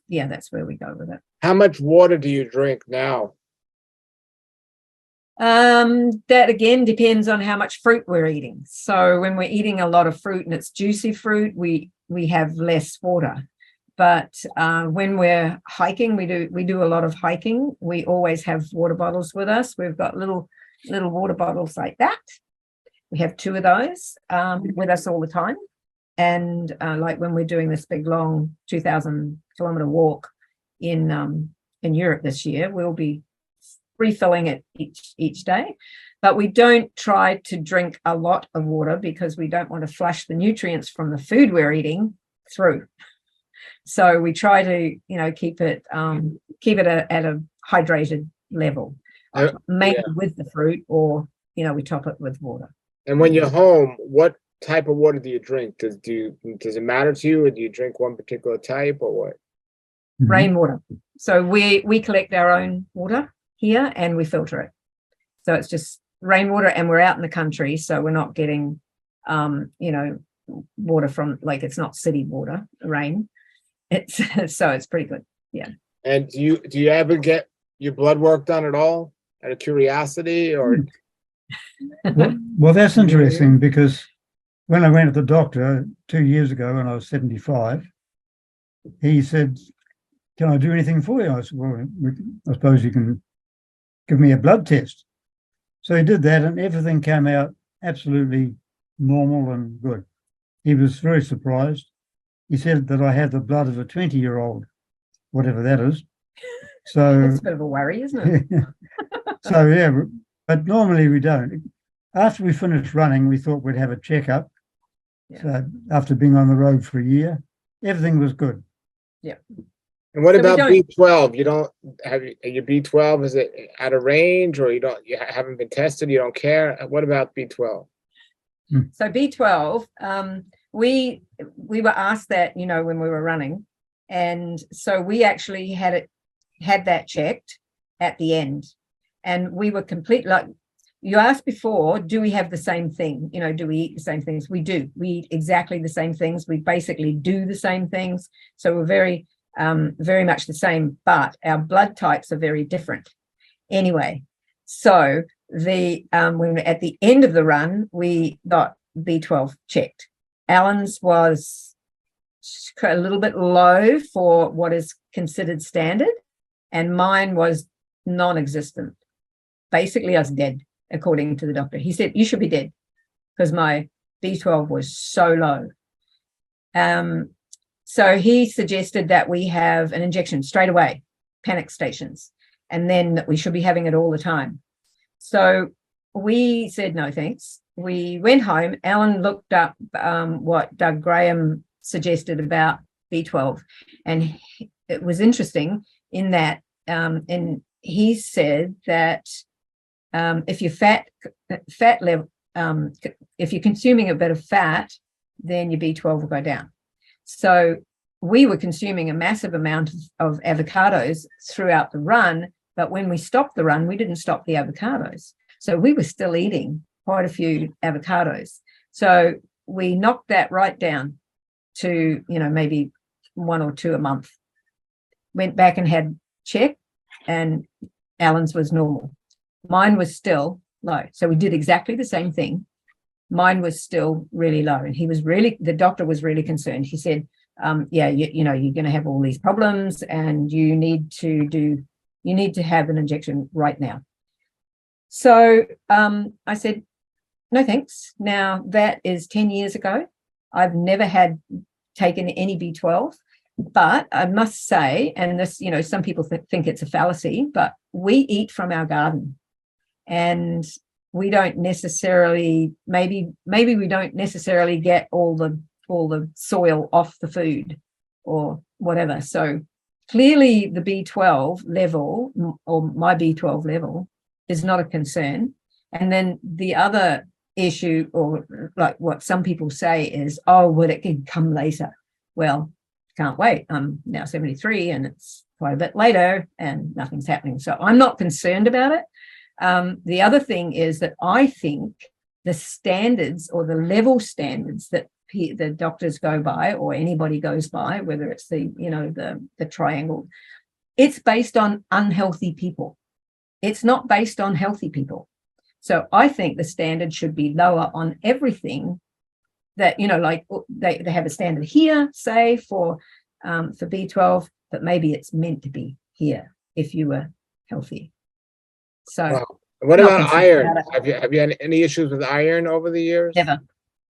that's where we go with it. How much water do you drink now? That again depends on how much fruit we're eating. So when we're eating a lot of fruit and it's juicy fruit, we have less water. But when we're hiking, we do a lot of hiking. We always have water bottles with us. We've got little water bottles like that. We have 2 of those with us all the time. And like when we're doing this big long 2,000-kilometer walk in Europe this year, we'll be refilling it each day. But we don't try to drink a lot of water because we don't want to flush the nutrients from the food we're eating through. So we try to keep it at a hydrated level, maybe with the fruit, or we top it with water. And when you're home, what type of water do you drink? Does it matter to you, or do you drink one particular type, or what? Rainwater. So we collect our own water here and we filter it. So it's just rainwater, and we're out in the country, so we're not getting water from, like, it's not city water, rain. It's so it's pretty good. Yeah. And do you ever get your blood work done at all, out of curiosity, or? Well, that's interesting, because when I went to the doctor 2 years ago when I was 75, he said, "Can I do anything for you?" I said, "Well, I suppose you can give me a blood test." So he did that, and everything came out absolutely normal and good. He was very surprised. He said that I had the blood of a 20-year-old, whatever that is. So that's a bit of a worry, isn't it? So yeah, but normally we don't. After we finished running, we thought we'd have a checkup. Yeah. So after being on the road for a year, everything was good. Yeah. And what about B12? You don't have your B12? Is it out of range, or you haven't been tested? You don't care? What about B12? So B12, we were asked that, when we were running, and so we actually had that checked at the end, and we were complete. Like you asked before, do we have the same thing? Do we eat the same things? We do. We eat exactly the same things. We basically do the same things. So we're very much the same, but our blood types are very different. Anyway, so when at the end of the run, we got B12 checked. Alan's was a little bit low for what is considered standard, and mine was non-existent. Basically, I was dead, according to the doctor. He said, "You should be dead," because my B12 was so low. So he suggested that we have an injection straight away, panic stations, and then that we should be having it all the time. So we said, no, thanks. We went home. Alan looked up what Doug Graham suggested about B12, and it was interesting in that, and he said that if your fat level, if you're consuming a bit of fat, then your B12 will go down. So we were consuming a massive amount of avocados throughout the run, but when we stopped the run, we didn't stop the avocados. So we were still eating quite a few avocados. So we knocked that right down to, maybe 1 or 2 a month. Went back and had check, and Alan's was normal. Mine was still low. So we did exactly the same thing. mine was still really low. And the doctor was really concerned. He said, yeah, you know, you're going to have all these problems and you need to have an injection right now. So I said, no, thanks. Now that is 10 years ago. I've never taken any B12, but I must say, and this, you know, some people think it's a fallacy, but we eat from our garden, and we don't necessarily, maybe we don't necessarily get all the soil off the food or whatever. So clearly the B12 level, or my B12 level, is not a concern. And then the other issue, or like what some people say, is, oh, well, it can come later. Well, can't wait. I'm now 73 and it's quite a bit later and nothing's happening. So I'm not concerned about it. The other thing is that I think the standards, or the level standards that the doctors go by, or anybody goes by, whether it's the triangle, it's based on unhealthy people. It's not based on healthy people. So I think the standard should be lower on everything. That, you know, like they have a standard here, say for B12, but maybe it's meant to be here if you were healthy. So wow. What about iron? Have you had any issues with iron over the years? Never.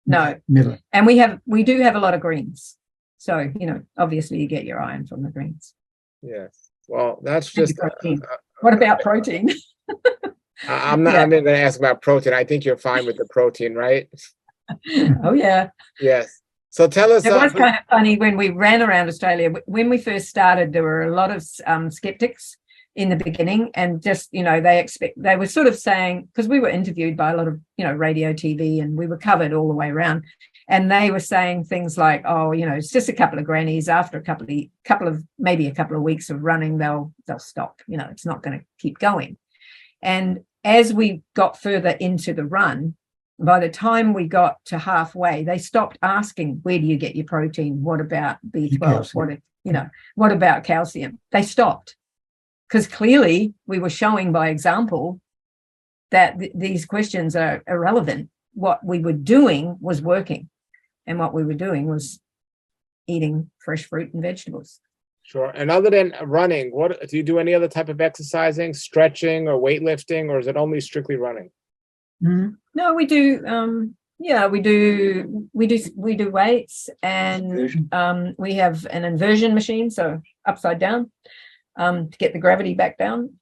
No. Never. And we do have a lot of greens. So, you know, obviously you get your iron from the greens. Yes. Well, that's just what about protein? I'm not going to ask about protein. I think you're fine with the protein, right? Oh yeah. Yes. So tell us. It was kind of funny when we ran around Australia. When we first started, there were a lot of skeptics in the beginning, and just, you know, they were sort of saying, because we were interviewed by a lot of, you know, radio, TV, and we were covered all the way around, and they were saying things like, oh, you know, it's just a couple of grannies. After a couple of weeks of running, they'll stop. You know, it's not going to keep going. And as we got further into the run, by the time we got to halfway, they stopped asking, where do you get your protein? What about B12? What about calcium? They stopped, because clearly we were showing by example that these questions are irrelevant. What we were doing was working, and what we were doing was eating fresh fruit and vegetables. Sure. And other than running, what do you do? Any other type of exercising, stretching, or weightlifting, or is it only strictly running? Mm-hmm. No, we do. We do weights, and we have an inversion machine, so upside down, to get the gravity back down.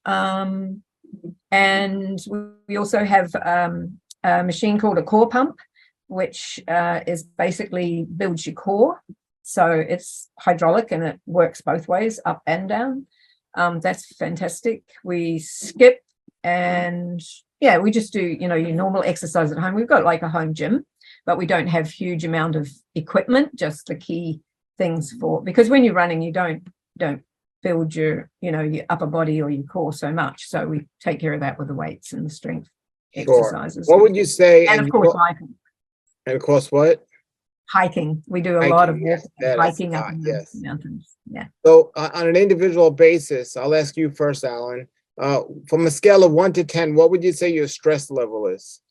And we also have a machine called a core pump, which is basically builds your core. So it's hydraulic and it works both ways, up and down. That's fantastic. We skip, and we just do, you know, your normal exercise at home. We've got like a home gym, but we don't have huge amount of equipment, just the key things because when you're running, you don't build your, you know, your upper body or your core so much. So we take care of that with the weights and the strength exercises. What would you say? And of course, hiking. And of course, what? Hiking. We do a lot of hiking up in the mountains. Yeah. So on an individual basis, I'll ask you first, Alan. From a scale of 1 to 10, what would you say your stress level is?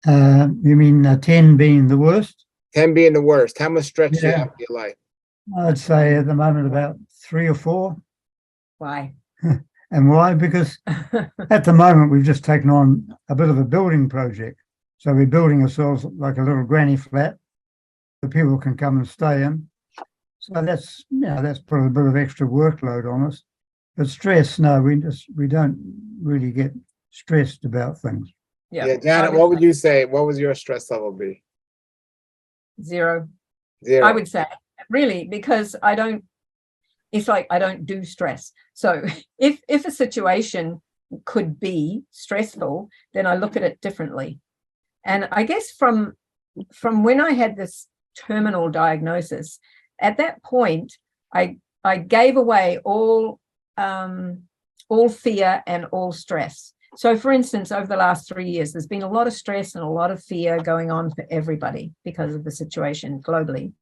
You mean 10 being the worst? 10 being the worst. How much stress do you have in your life? I'd say at the moment about 3 or 4. Why? And why? Because at the moment we've just taken on a bit of a building project. So we're building ourselves like a little granny flat that people can come and stay in. So that's put a bit of extra workload on us. But stress, no, we don't really get stressed about things. Yeah, Janet, what would you say? What would your stress level be? 0. 0. I would say, really, because it's like I don't do stress. So if a situation could be stressful, then I look at it differently. And I guess from when I had this terminal diagnosis, at that point, I gave away all fear and all stress. So, for instance, over the last 3 years, there's been a lot of stress and a lot of fear going on for everybody because of the situation globally.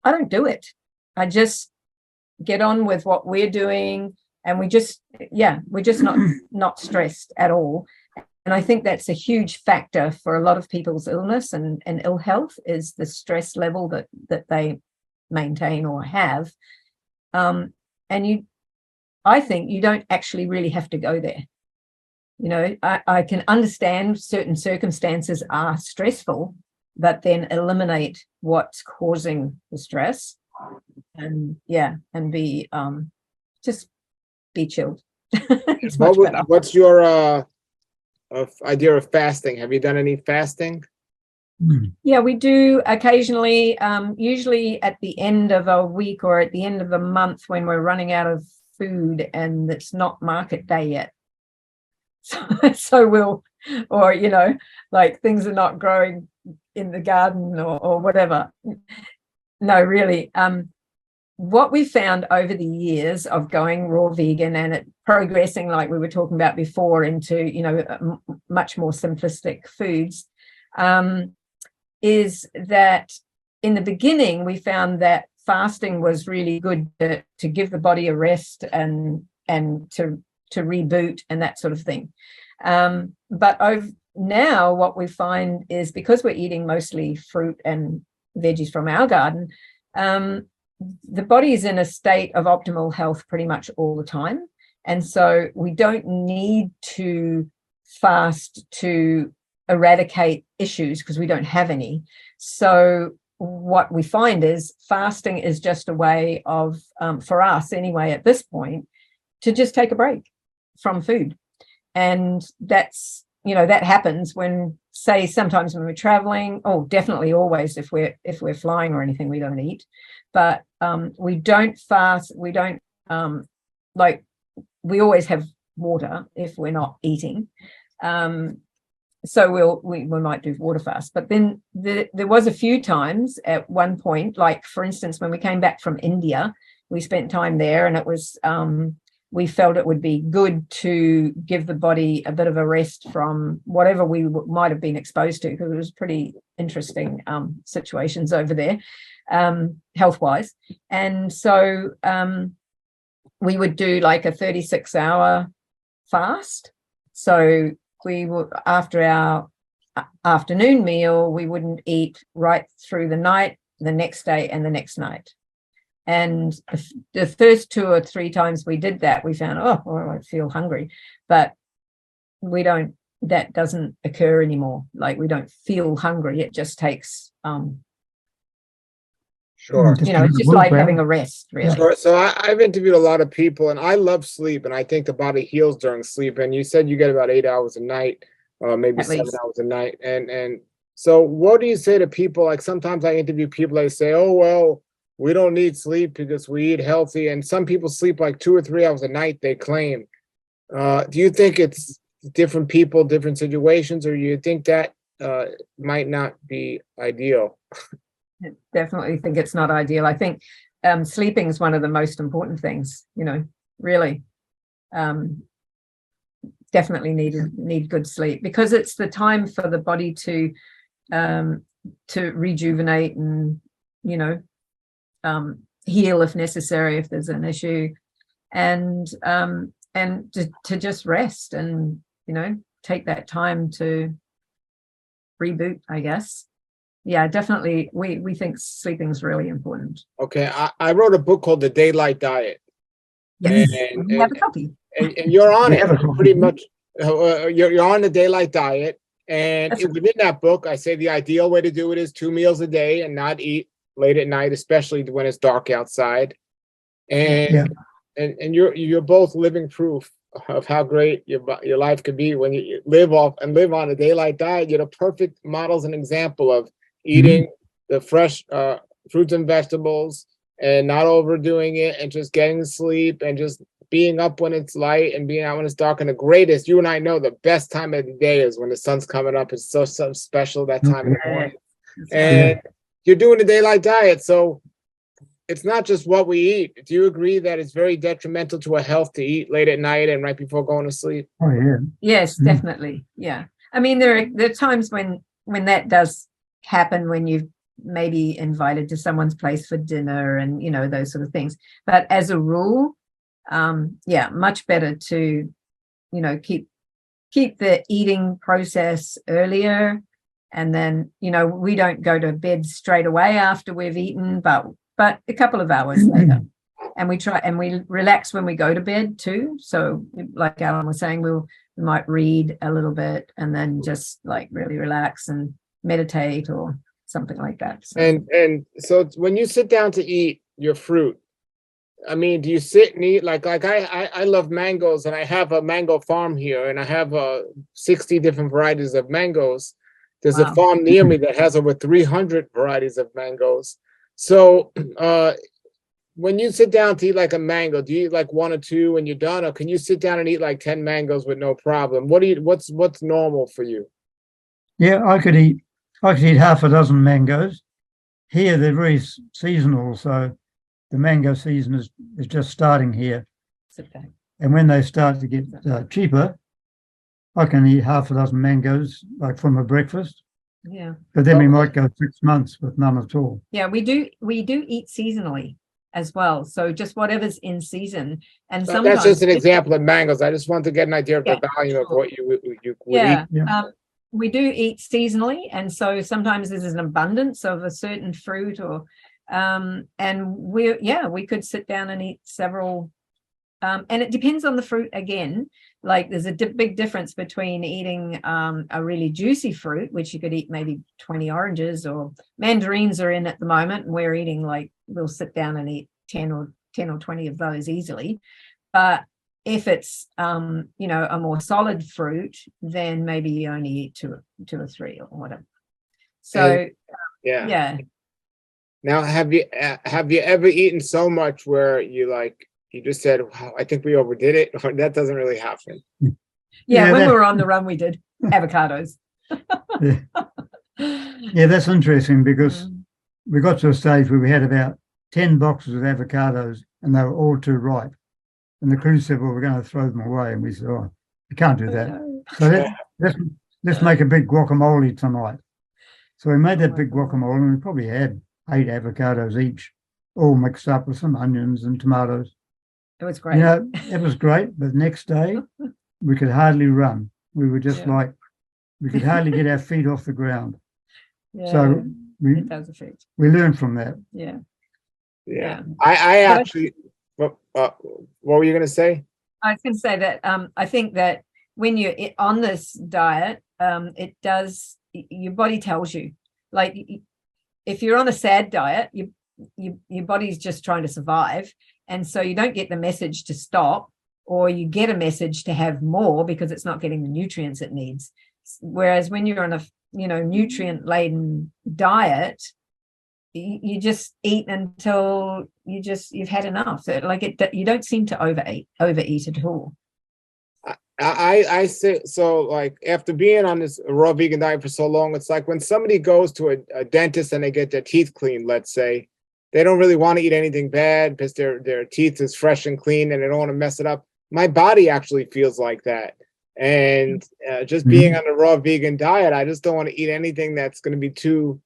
I don't do it. I just get on with what we're doing, and we're just not stressed at all. I think that's a huge factor for a lot of people's illness and ill health, is the stress level that they maintain or have. And I think you don't actually really have to go there. I can understand certain circumstances are stressful, but then eliminate what's causing the stress, and be just be chilled. It's much better. What's your idea of fasting? Have you done any fasting? Yeah, we do occasionally, usually at the end of a week or at the end of a month when we're running out of food and it's not market day yet. So we'll, or, like things are not growing in the garden or whatever. No, really. What we found over the years of going raw vegan and it progressing, like we were talking about before, into, much more simplistic foods, is that in the beginning, we found that fasting was really good to give the body a rest and to reboot and that sort of thing. But now what we find is, because we're eating mostly fruit and veggies from our garden, the body is in a state of optimal health pretty much all the time. And so we don't need to fast to eradicate issues because we don't have any. So what we find is fasting is just a way of, for us anyway, at this point, to just take a break from food. And that's, that happens when, say, sometimes when we're traveling, definitely always if we're flying or anything, we don't eat. But we don't fast, we don't, we always have water if we're not eating. So we might do water fast. But then there was a few times at one point, like for instance, when we came back from India, we spent time there, and it was, we felt it would be good to give the body a bit of a rest from whatever we might have been exposed to, because it was pretty interesting situations over there, health-wise. And so we would do like a 36-hour fast. So we would, after our afternoon meal, we wouldn't eat right through the night, the next day, and the next night. And the first 2 or 3 times we did that, we found, I feel hungry. But that doesn't occur anymore. Like, we don't feel hungry. It just takes, sure. It's just like having a rest, really. Sure. So I've interviewed a lot of people, and I love sleep, and I think the body heals during sleep. And you said you get about 8 hours a night, maybe 7 hours a night. And so what do you say to people? Like, sometimes I interview people, they say, oh, well, we don't need sleep because we eat healthy. And some people sleep like 2 or 3 hours a night, they claim. Do you think it's different people, different situations, or you think that might not be ideal? I definitely think it's not ideal. I think sleeping is one of the most important things, really. Definitely need good sleep, because it's the time for the body to rejuvenate and, heal if necessary, if there's an issue, and to just rest and, take that time to reboot, I guess. Yeah, definitely. We think sleeping is really important. Okay. I wrote a book called The Daylight Diet. Yes, we have a copy. And you're on it pretty much. You're on the Daylight Diet. And within that book, I say the ideal way to do it is 2 meals a day and not eat late at night, especially when it's dark outside. And you're both living proof of how great your life could be when you live on a Daylight Diet. You're the perfect models and example of eating the fresh fruits and vegetables and not overdoing it, and just getting sleep and just being up when it's light and being out when it's dark. And the greatest, you and I know, the best time of the day is when the sun's coming up. It's so special that time of the morning. And you're doing the Daylight Diet, so it's not just what we eat. Do you agree that it's very detrimental to our health to eat late at night and right before going to sleep? Oh, yeah. Yes, definitely. Yeah. I mean, there are times when that does happen, when you've maybe invited to someone's place for dinner and, those sort of things. But as a rule, much better to, keep keep the eating process earlier, and then we don't go to bed straight away after we've eaten, but a couple of hours later. And we relax when we go to bed too. So like Alan was saying, we might read a little bit and then just like really relax and meditate or something like that. So. And so when you sit down to eat your fruit, I mean, do you sit and eat like I love mangoes, and I have a mango farm here, and I have 60 different varieties of mangoes. There's a farm near me that has over 300 varieties of mangoes. So when you sit down to eat like a mango, do you eat like one or two when you're done, or can you sit down and eat like 10 mangoes with no problem? What's normal for you? Yeah, I could eat half a dozen mangoes. Here they're very seasonal, so the mango season is just starting here. Okay. And when they start to get cheaper, I can eat half a dozen mangoes like from a breakfast. Yeah. But then we might go 6 months with none at all. Yeah, we do eat seasonally as well. So just whatever's in season. And sometimes that's just an example of mangoes. I just want to get an idea of the value of what you would eat. Yeah. We do eat seasonally, and so sometimes there's an abundance of a certain fruit, or and we could sit down and eat several, and it depends on the fruit again. Like there's a big difference between eating a really juicy fruit, which you could eat maybe 20 oranges, or mandarins are in at the moment, and we're eating we'll sit down and eat 10 or 20 of those easily. But if it's a more solid fruit, then maybe you only eat two or three or whatever. So yeah. Now, have you ever eaten so much where you just said, "Wow, I think we overdid it," or that doesn't really happen? Yeah, when we were on the run, we did avocados. Yeah, that's interesting, because we got to a stage where we had about 10 boxes of avocados, and they were all too ripe. And the crew said, "Well, we're going to throw them away." And we said, "Oh, we can't do that." So let's make a big guacamole tonight. So we made that big guacamole, and we probably had 8 avocados each, all mixed up with some onions and tomatoes. It was great. It was great. But the next day, we could hardly run. We were just we could hardly get our feet off the ground. Yeah, so it does affect. We learned from that. Yeah. I actually. What were you going to say? I was going to say that I think that when you're on this diet, it does, your body tells you, like if you're on a sad diet, your body's just trying to survive, and so you don't get the message to stop, or you get a message to have more because it's not getting the nutrients it needs. Whereas when you're on a nutrient laden diet, you just eat until you've had enough. So you don't seem to overeat at all. I say so. Like after being on this raw vegan diet for so long, it's like when somebody goes to a dentist and they get their teeth cleaned, let's say, they don't really want to eat anything bad because their teeth is fresh and clean and they don't want to mess it up. My body actually feels like that. And just being on a raw vegan diet, I just don't want to eat anything that's going to be too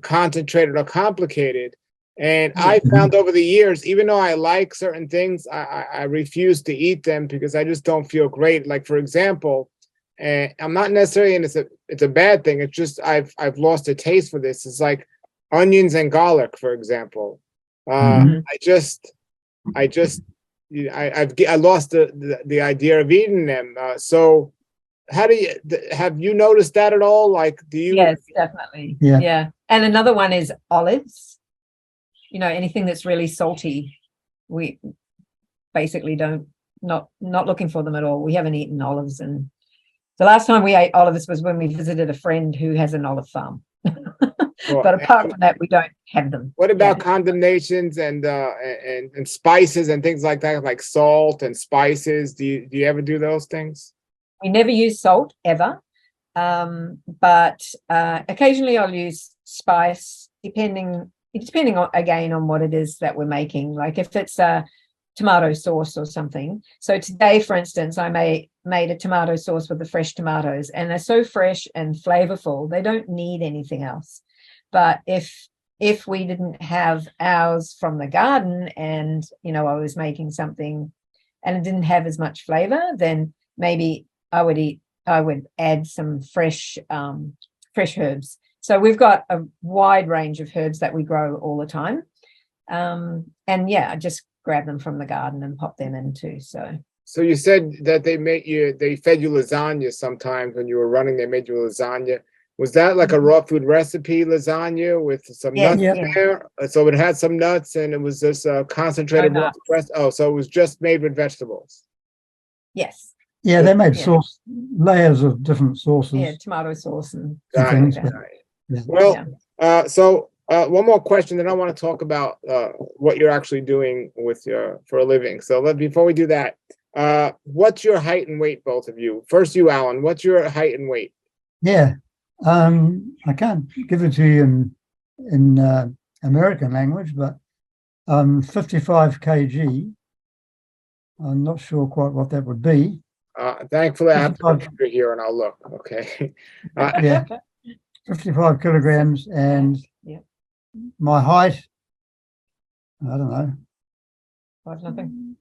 concentrated or complicated. And I found over the years, even though I like certain things, I refuse to eat them because I just don't feel great. Like, for example, I'm not necessarily, and it's a bad thing. It's just I've lost a taste for this. It's like onions and garlic, for example. I lost the idea of eating them. So how do you, have you noticed that at all? Like, do you? Yes, definitely. Yeah. And another one is olives. Anything that's really salty, we basically not looking for them at all. We haven't eaten olives, and the last time we ate olives was when we visited a friend who has an olive farm. But apart from that, we don't have them. What about condimentations and spices and things like that, like salt and spices? Do you ever do those things? We never use salt ever, but occasionally I'll use spice, depending on, again, on what it is that we're making. Like if it's a tomato sauce or something. So today, for instance, I made a tomato sauce with the fresh tomatoes, and they're so fresh and flavorful, they don't need anything else. But if we didn't have ours from the garden, and I was making something and it didn't have as much flavor, then maybe I would add some fresh herbs. So we've got a wide range of herbs that we grow all the time. And yeah, I just grab them from the garden and pop them in too. So you said that they fed you lasagna sometimes when you were running. They made you lasagna. Was that like a raw food recipe lasagna with some nuts in there? So it had some nuts and it was just concentrated raw breast. Oh, so it was just made with vegetables. Yes. Yeah, they made sauce, layers of different sauces. Yeah, tomato sauce and things. Yeah. Well, so one more question, then I want to talk about what you're actually doing with for a living. So before we do that, what's your height and weight, both of you? First, you, Alan. What's your height and weight? Yeah, I can't give it to you in American language, but 55 kg. I'm not sure quite what that would be. Thankfully, I have the computer here, and I'll look. Okay. Yeah, 55 kilograms, and my height, I don't know. 5'0".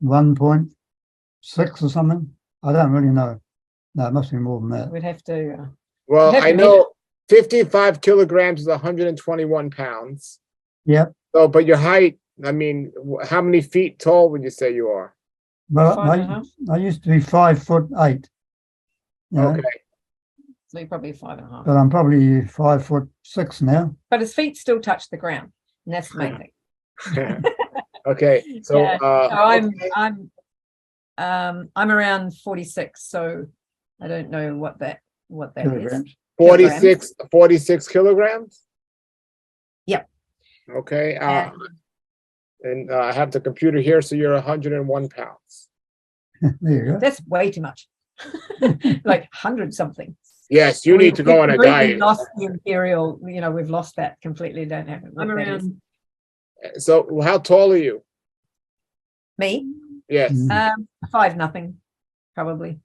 1.6 or something. I don't really know. No, it must be more than that. We'd have to. Well, I know 55 kilograms is 121 pounds. Yep. So, but your height, I mean, how many feet tall would you say you are? Well, I used to be 5'8". Okay. So you're probably 5.5. But I'm probably 5'6" now. But his feet still touch the ground, and that's the main thing. Okay. So, I'm around 46, so I don't know what that kilograms. is. 46 kilograms? Yep. Okay. And I have the computer here, so you're 101 pounds. There you go. That's way too much. Like 100 something. Yes, you need to go on a diet. Lost the imperial, we've lost that completely. Don't have it. I'm around. So how tall are you? Me? Yes. 5'0", probably.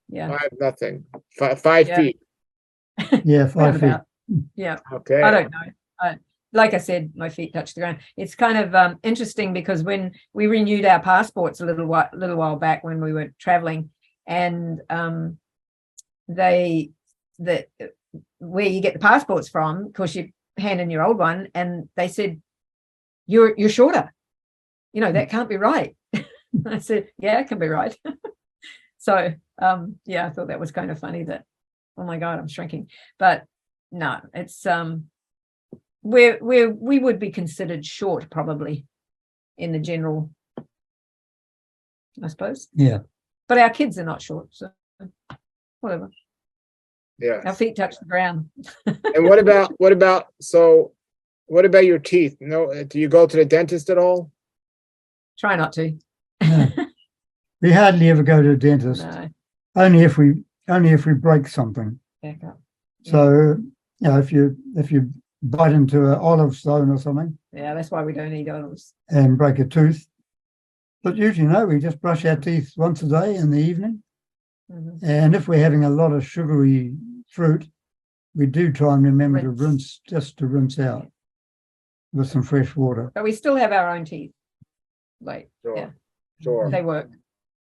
Yeah. 5'0". 5 feet. Yeah, 5 feet. Yeah. Okay. I don't know. Like I said, my feet touch the ground. It's kind of interesting because when we renewed our passports a little while back when we were traveling, and where you get the passports from, of course, you hand in your old one, and they said you're shorter. That can't be right. I said, yeah, it can be right. So I thought that was kind of funny that, oh my God, I'm shrinking. But no, it's we would be considered short probably in the general, I suppose. Yeah. But our kids are not short, so whatever. Yeah. Our feet touch the ground. And what about your teeth? Do you go to the dentist at all? Try not to. No. We hardly ever go to a dentist. No. Only if we break something. Back up. So if you bite into an olive stone or something. Yeah, that's why we don't eat olives. And break a tooth. But usually we just brush our teeth once a day in the evening. Mm-hmm. And if we're having a lot of sugary fruit, we do try and remember to rinse out with some fresh water. But we still have our own teeth. Like, Sure. They work.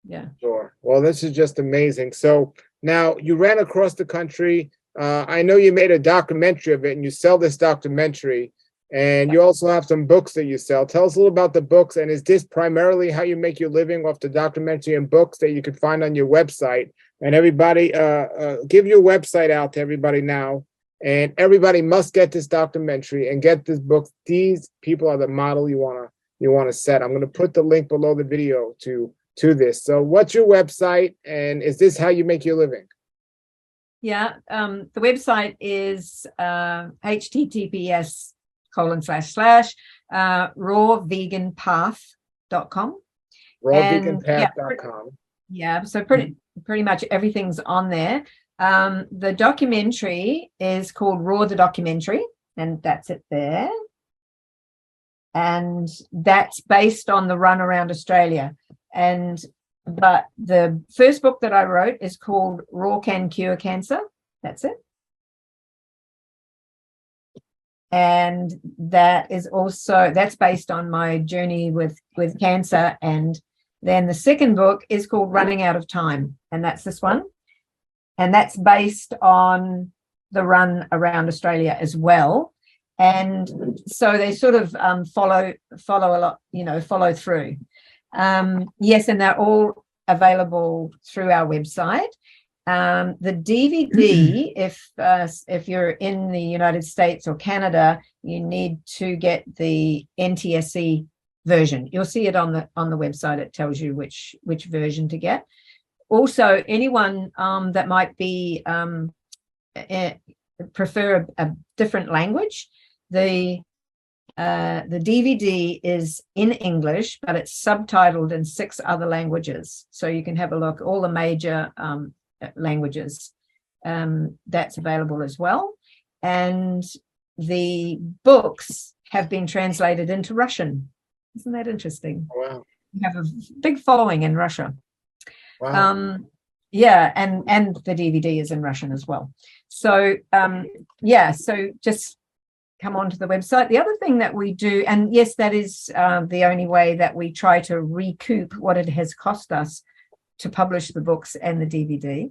Yeah. Sure. Well, this is just amazing. So now you ran across the country. I know you made a documentary of it, and you sell this documentary, and you also have some books that you sell. Tell us a little about the books, and is this primarily how you make your living, off the documentary and books that you can find on your website? And everybody, give your website out to everybody now, and everybody must get this documentary and get this book. These people are the model you want to set. I'm going to put the link below the video to this. So what's your website, and is this how you make your living? Yeah, the website is https://rawveganpath.com. Rawveganpath.com. Yeah, so pretty much everything's on there. The documentary is called Raw the Documentary, and that's it there. And that's based on the run around Australia. But the first book that I wrote is called Raw Can Cure Cancer. That's it. And that's based on my journey with cancer and Then the second book is called Running Out of Time, and that's this one. And that's based on the run around Australia as well. And so they sort of follow a lot, follow through. Yes, and they're all available through our website. The DVD, if you're in the United States or Canada, you need to get the NTSC version. You'll see it on the website. It tells you which version to get. Also, anyone that might be prefer a different language, the DVD is in English, but it's subtitled in 6 other languages. So you can have a look, all the major languages that's available as well. And the books have been translated into Russian. Isn't that interesting? Wow. We have a big following in Russia. Wow. Yeah, and the DVD is in Russian as well. So so just come onto the website. The other thing that we do, and yes, that is the only way that we try to recoup what it has cost us to publish the books and the DVD.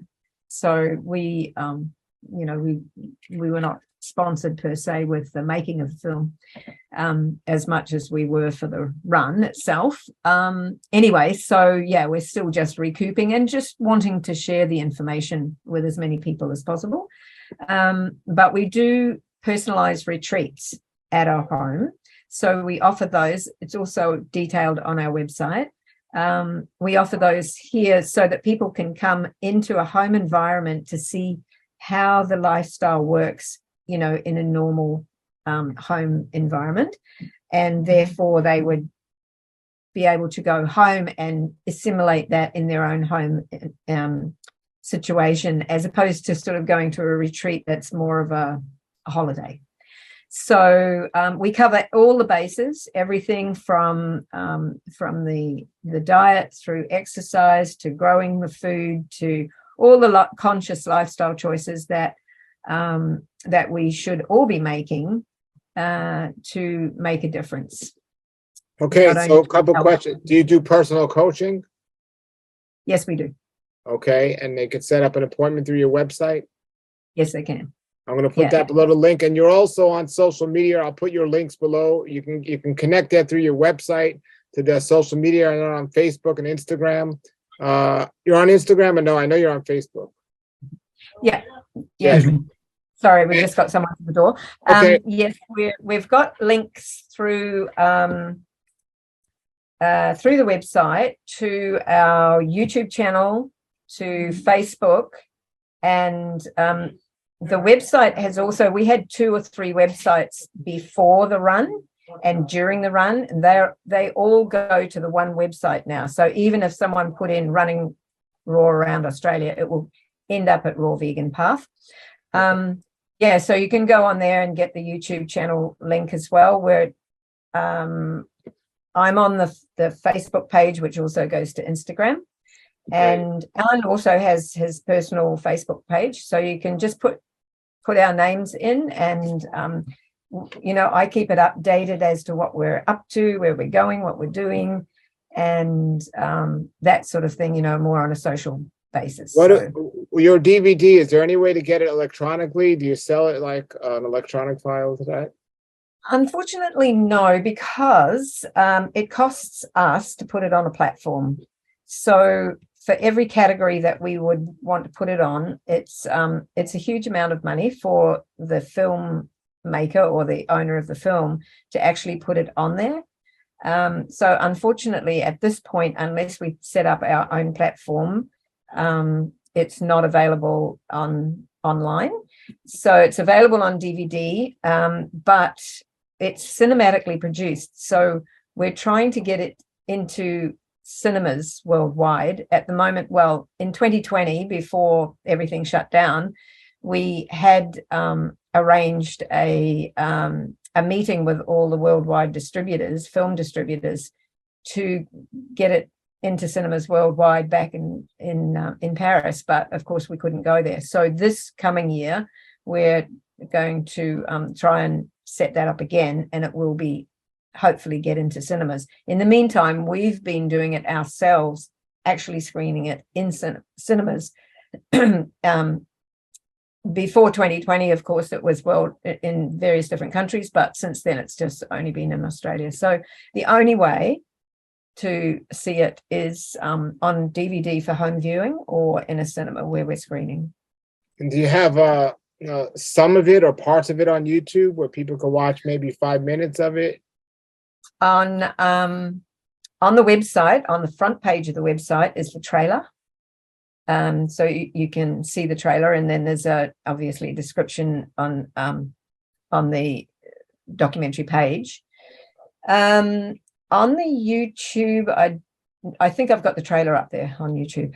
So we were not sponsored per se with the making of the film as much as we were for the run itself. Anyway, so yeah, we're still just recouping and just wanting to share the information with as many people as possible. But we do personalized retreats at our home. So we offer those. It's also detailed on our website. We offer those here so that people can come into a home environment to see how the lifestyle works, in a normal home environment. And therefore they would be able to go home and assimilate that in their own home situation, as opposed to sort of going to a retreat that's more of a holiday. So we cover all the bases, everything from the diet through exercise to growing the food to all the conscious lifestyle choices that we should all be making to make a difference. Okay, so a couple questions. Do you do personal coaching? Yes, we do. Okay, and they can set up an appointment through your website? Yes, they can. I'm going to put that below the link, and you're also on social media. I'll put your links below. You can connect that through your website to the social media. I know on Facebook and Instagram. You're on Instagram, and no, I know you're on Facebook. Yeah. Yeah. Sorry, we just got someone at the door. Okay. Yes, we've got links through the website to our YouTube channel, to Facebook, and the website has also, we had 2 or 3 websites before the run and during the run, and they all go to the one website now. So even if someone put in Running Raw Around Australia, it will end up at Raw Vegan Path. So you can go on there and get the YouTube channel link as well, where I'm on the Facebook page, which also goes to Instagram. And Alan also has his personal Facebook page, so you can just put our names in, and I keep it updated as to what we're up to, where we're going, what we're doing, and that sort of thing, more on a social basis. Your DVD, is there any way to get it electronically? Do you sell it like an electronic file to that? Unfortunately, no, because it costs us to put it on a platform. So for every category that we would want to put it on, it's a huge amount of money for the film maker or the owner of the film to actually put it on there. So unfortunately, at this point, unless we set up our own platform, it's not available online. So it's available on DVD, but it's cinematically produced. So we're trying to get it into cinemas worldwide at the moment. Well, in 2020, before everything shut down, we had arranged a meeting with all the worldwide distributors, film distributors, to get it into cinemas worldwide back in Paris. But of course, we couldn't go there. So this coming year, we're going to try and set that up again, and it will be hopefully get into cinemas. In the meantime, we've been doing it ourselves, actually screening it in cinemas. Before 2020, of course, it was in various different countries, but since then it's just only been in Australia. So the only way to see it is on DVD for home viewing or in a cinema where we're screening. And do you have some of it or parts of it on YouTube where people can watch maybe 5 minutes of it? On the website, on the front page of the website is the trailer. So you can see the trailer, and then there's obviously a description on the documentary page. On the YouTube, I think I've got the trailer up there on YouTube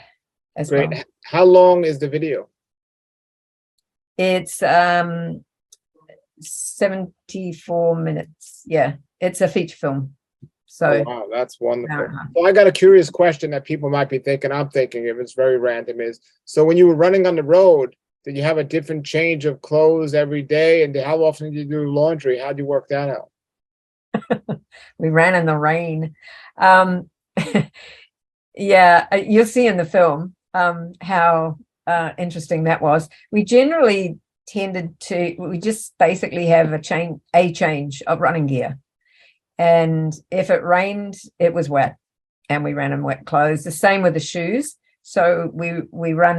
as well. Great. How long is the video? It's 74 minutes. Yeah, it's a feature film. So wow, that's wonderful. So I got a curious question that people might be thinking, I'm thinking, if it's very random, is, so when you were running on the road, did you have a different change of clothes every day? And how often did you do laundry? How'd you work that out? We ran in the rain. Yeah, you'll see in the film how interesting that was. We generally we just basically have a change of running gear. And if it rained, it was wet, and we ran in wet clothes. The same with the shoes. So we run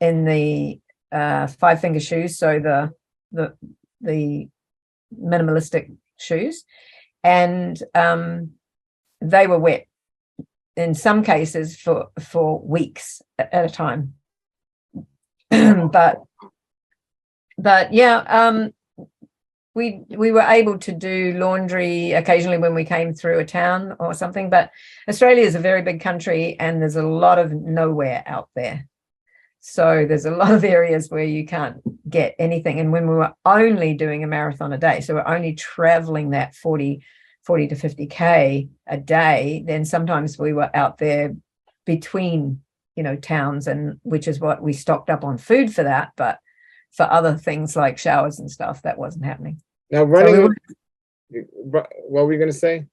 in the 5-finger shoes, so the minimalistic shoes, and they were wet in some cases for weeks at a time. but yeah. We were able to do laundry occasionally when we came through a town or something, but Australia is a very big country and there's a lot of nowhere out there. So there's a lot of areas where you can't get anything. And when we were only doing a marathon a day, so we're only traveling that 40 to 50K a day, then sometimes we were out there between, towns, and which is what we stocked up on food for that. But for other things like showers and stuff, that wasn't happening. Now running, what were you going to say?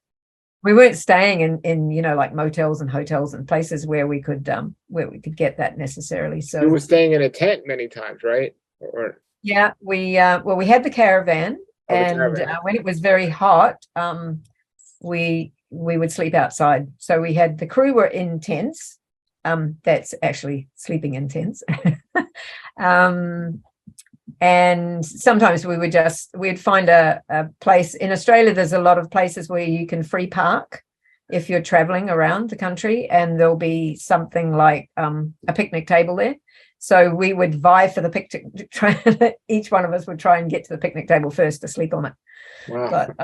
We weren't staying in like motels and hotels and places where we could get that necessarily. So you were staying in a tent many times, right? Yeah, we had the caravan, when it was very hot, we would sleep outside. So the crew were in tents. That's actually sleeping in tents. And sometimes we'd find a place in Australia. There's a lot of places where you can free park if you're traveling around the country, and there'll be something like a picnic table there. So we would vie for the picnic. Each one of us would try and get to the picnic table first to sleep on it. Wow. But,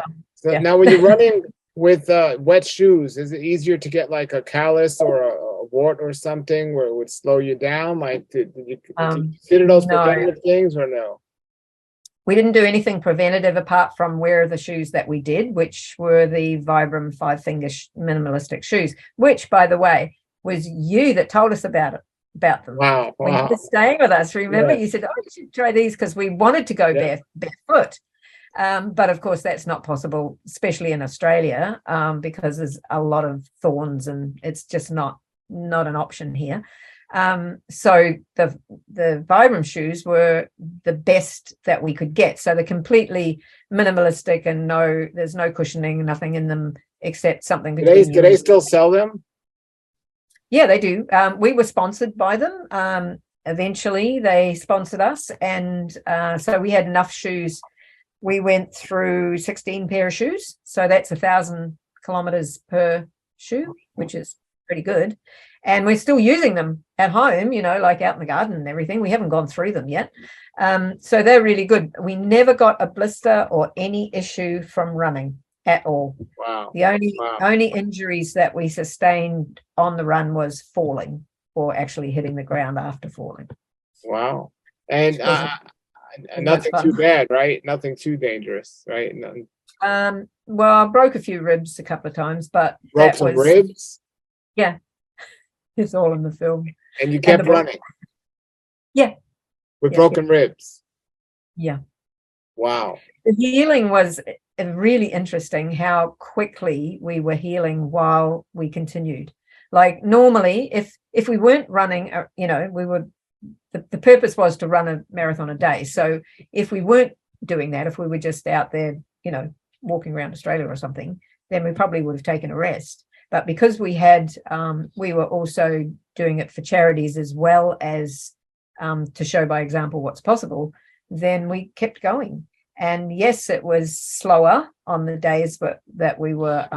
yeah. Now, when you're running with wet shoes, is it easier to get like a callus or a wart or something where it would slow you down? Like, did you consider those preventative things or no? We didn't do anything preventative apart from wear the shoes that we did, which were the Vibram 5-finger minimalistic shoes, which, by the way, was you that told us about them. Wow. When you were staying with us, remember? Yeah. You said, you should try these, because we wanted to go barefoot. But of course, that's not possible, especially in Australia, because there's a lot of thorns and it's just not an option here. So the Vibram shoes were the best that we could get. So they're completely minimalistic and there's no cushioning, nothing in them except something. Do they still sell them? Yeah, they do. We were sponsored by them. Eventually, they sponsored us, and so we had enough shoes. We went through 16 pair of shoes, so that's 1,000 kilometers per shoe, which is pretty good. And we're still using them at home, like out in the garden and everything. We haven't gone through them yet. So they're really good. We never got a blister or any issue from running at all. Wow. The only injuries that we sustained on the run was falling, or actually hitting the ground after falling. Wow. And nothing too bad, right? Nothing too dangerous, right? Nothing. Well, I broke a few ribs a couple of times, but broke some ribs? Yeah. It's all in the film. And you kept running? Yeah. With broken ribs? Yeah. Wow. The healing was really interesting, how quickly we were healing while we continued. Like normally, if we weren't running, we would, the purpose was to run a marathon a day. So if we weren't doing that, if we were just out there, walking around Australia or something, then we probably would have taken a rest. But because we were also doing it for charities as well as to show by example what's possible, then we kept going. And yes, it was slower on the days that we were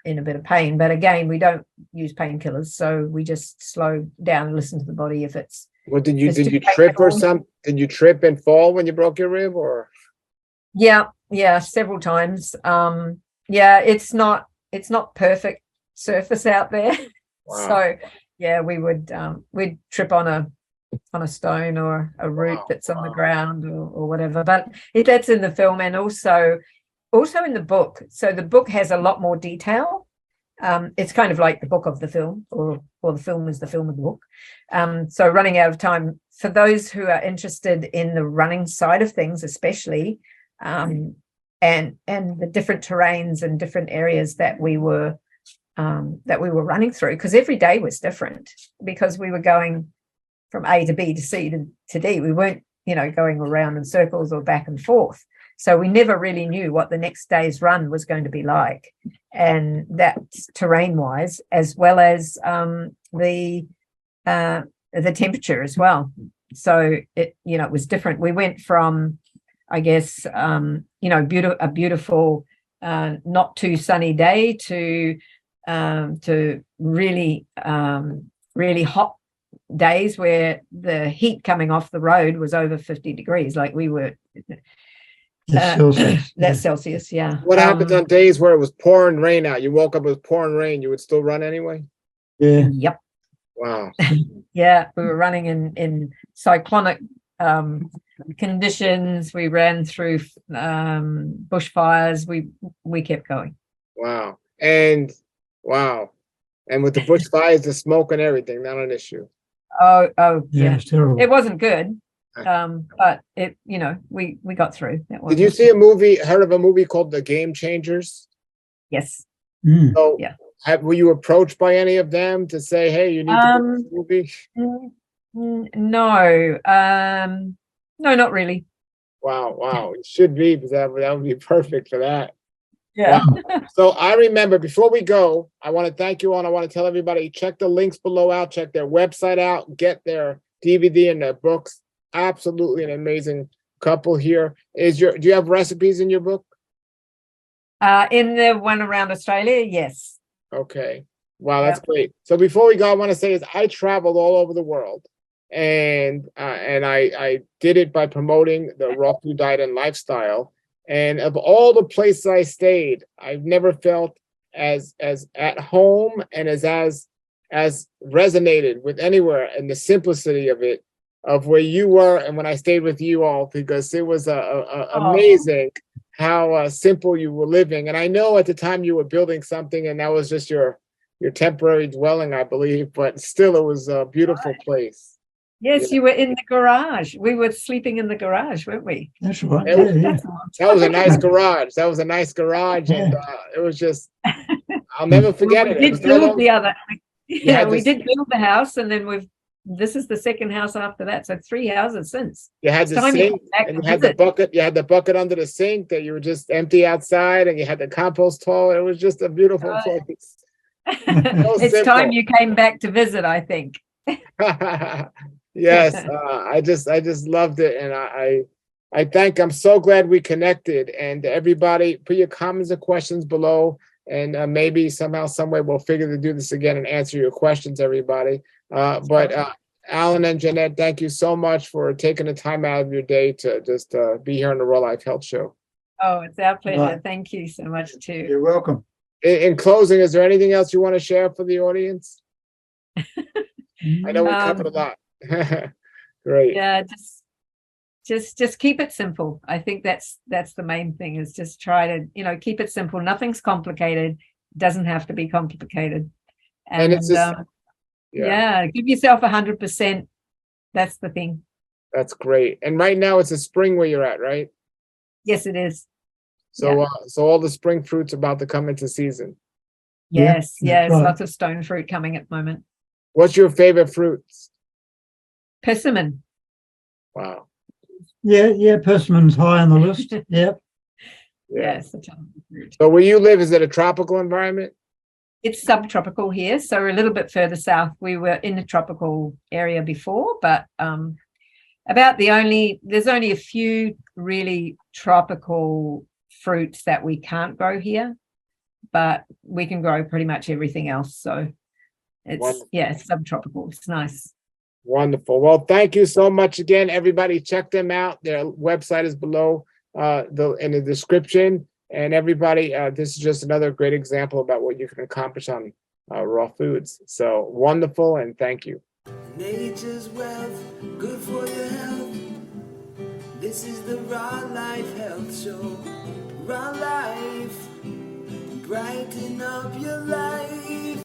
in a bit of pain. But again, we don't use painkillers, so we just slow down and listen to the body if it's. Well, did you trip or something? Did you trip and fall when you broke your rib, or? Yeah, several times. It's not perfect surface out there. Wow. So yeah, we'd trip on a stone or a root that's on the ground or whatever. But that's in the film, and also in the book. So the book has a lot more detail. It's kind of like the book of the film, or the film is the film of the book. So running out of time, for those who are interested in the running side of things, especially, and the different terrains and different areas that we were running through, because every day was different, because we were going from A to B to C to D. We weren't, going around in circles or back and forth. So we never really knew what the next day's run was going to be like. And that's terrain-wise, as well as the temperature as well. So it was different. We went from, I guess, a beautiful, not too sunny day to really, really hot days where the heat coming off the road was over 50 degrees. Like we were. Celsius. That's Celsius, yeah. What happens on days where it was pouring rain out? You woke up, it was pouring rain. You would still run anyway? Yeah. Yep. Wow. Yeah, we were running in cyclonic conditions. We ran through bushfires. We kept going. Wow. And with the bushfires, the smoke and everything, not an issue. Oh Yeah, it's terrible. It wasn't good. But it, we got through. Did you see heard of a movie called The Game Changers? Yes. So yeah. Were you approached by any of them to say, hey, you need to do this movie? No, not really. Wow. It should be, because that would be perfect for that. Yeah. Wow. So I remember, before we go, I want to thank you all. And I want to tell everybody, check the links below out, check their website out, get their DVD and their books. Absolutely an amazing couple here. Do you have recipes in your book? In the one around Australia, yes. Okay. Wow, that's great. So before we go, I want to say I traveled all over the world, and I did it by promoting the raw food diet and lifestyle. And of all the places I stayed, I've never felt as at home and as resonated with anywhere, and the simplicity of it, of where you were and when I stayed with you all, because it was amazing how simple you were living. And I know at the time you were building something, and that was just your temporary dwelling, I believe, but still it was a beautiful place. Yes, you were in the garage. We were sleeping in the garage, weren't we? That's right. That was a nice garage. And it was just, I'll never forget it. We did build the house, and then this is the second house after that, so 3 houses since. You had the sink, and you had the bucket. You had the bucket under the sink that you were just empty outside, and you had the compost hole. It was just a beautiful place. It's time you came back to visit, I think. Yes, I just loved it, and I'm so glad we connected. And everybody, put your comments and questions below, and maybe somehow, some way, we'll figure to do this again and answer your questions, everybody. But Alan and Janette, thank you so much for taking the time out of your day to just be here on the Raw Life Health Show. Oh, it's our pleasure. Right. Thank you so much too. You're welcome. In closing, is there anything else you want to share for the audience? I know we covered a lot. Great. Yeah, just keep it simple. I think that's the main thing, is just try to, keep it simple. Nothing's complicated. It doesn't have to be complicated. And it's just, give yourself 100%. That's the thing. That's great. And right now it's a spring where you're at, right? Yes, it is. So, Yeah. so all the spring fruits about to come into season. Yeah, Yes, that's yes. right. Lots of stone fruit coming at the moment. What's your favorite fruits? Persimmon. Wow. Yeah, persimmon's high on the list. Yep. Yeah. Yes, a ton of fruit. So where you live, is it a tropical environment? It's subtropical here, so we're a little bit further south. We were in the tropical area before, but there's only a few really tropical fruits that we can't grow here, but we can grow pretty much everything else. So it's subtropical. It's nice. Wonderful. Well, thank you so much again, everybody. Check them out. Their website is below in the description. And everybody, this is just another great example about what you can accomplish on raw foods. So wonderful, and thank you. Nature's wealth, good for your health. This is the Raw Life Health Show. Raw Life, brighten up your life.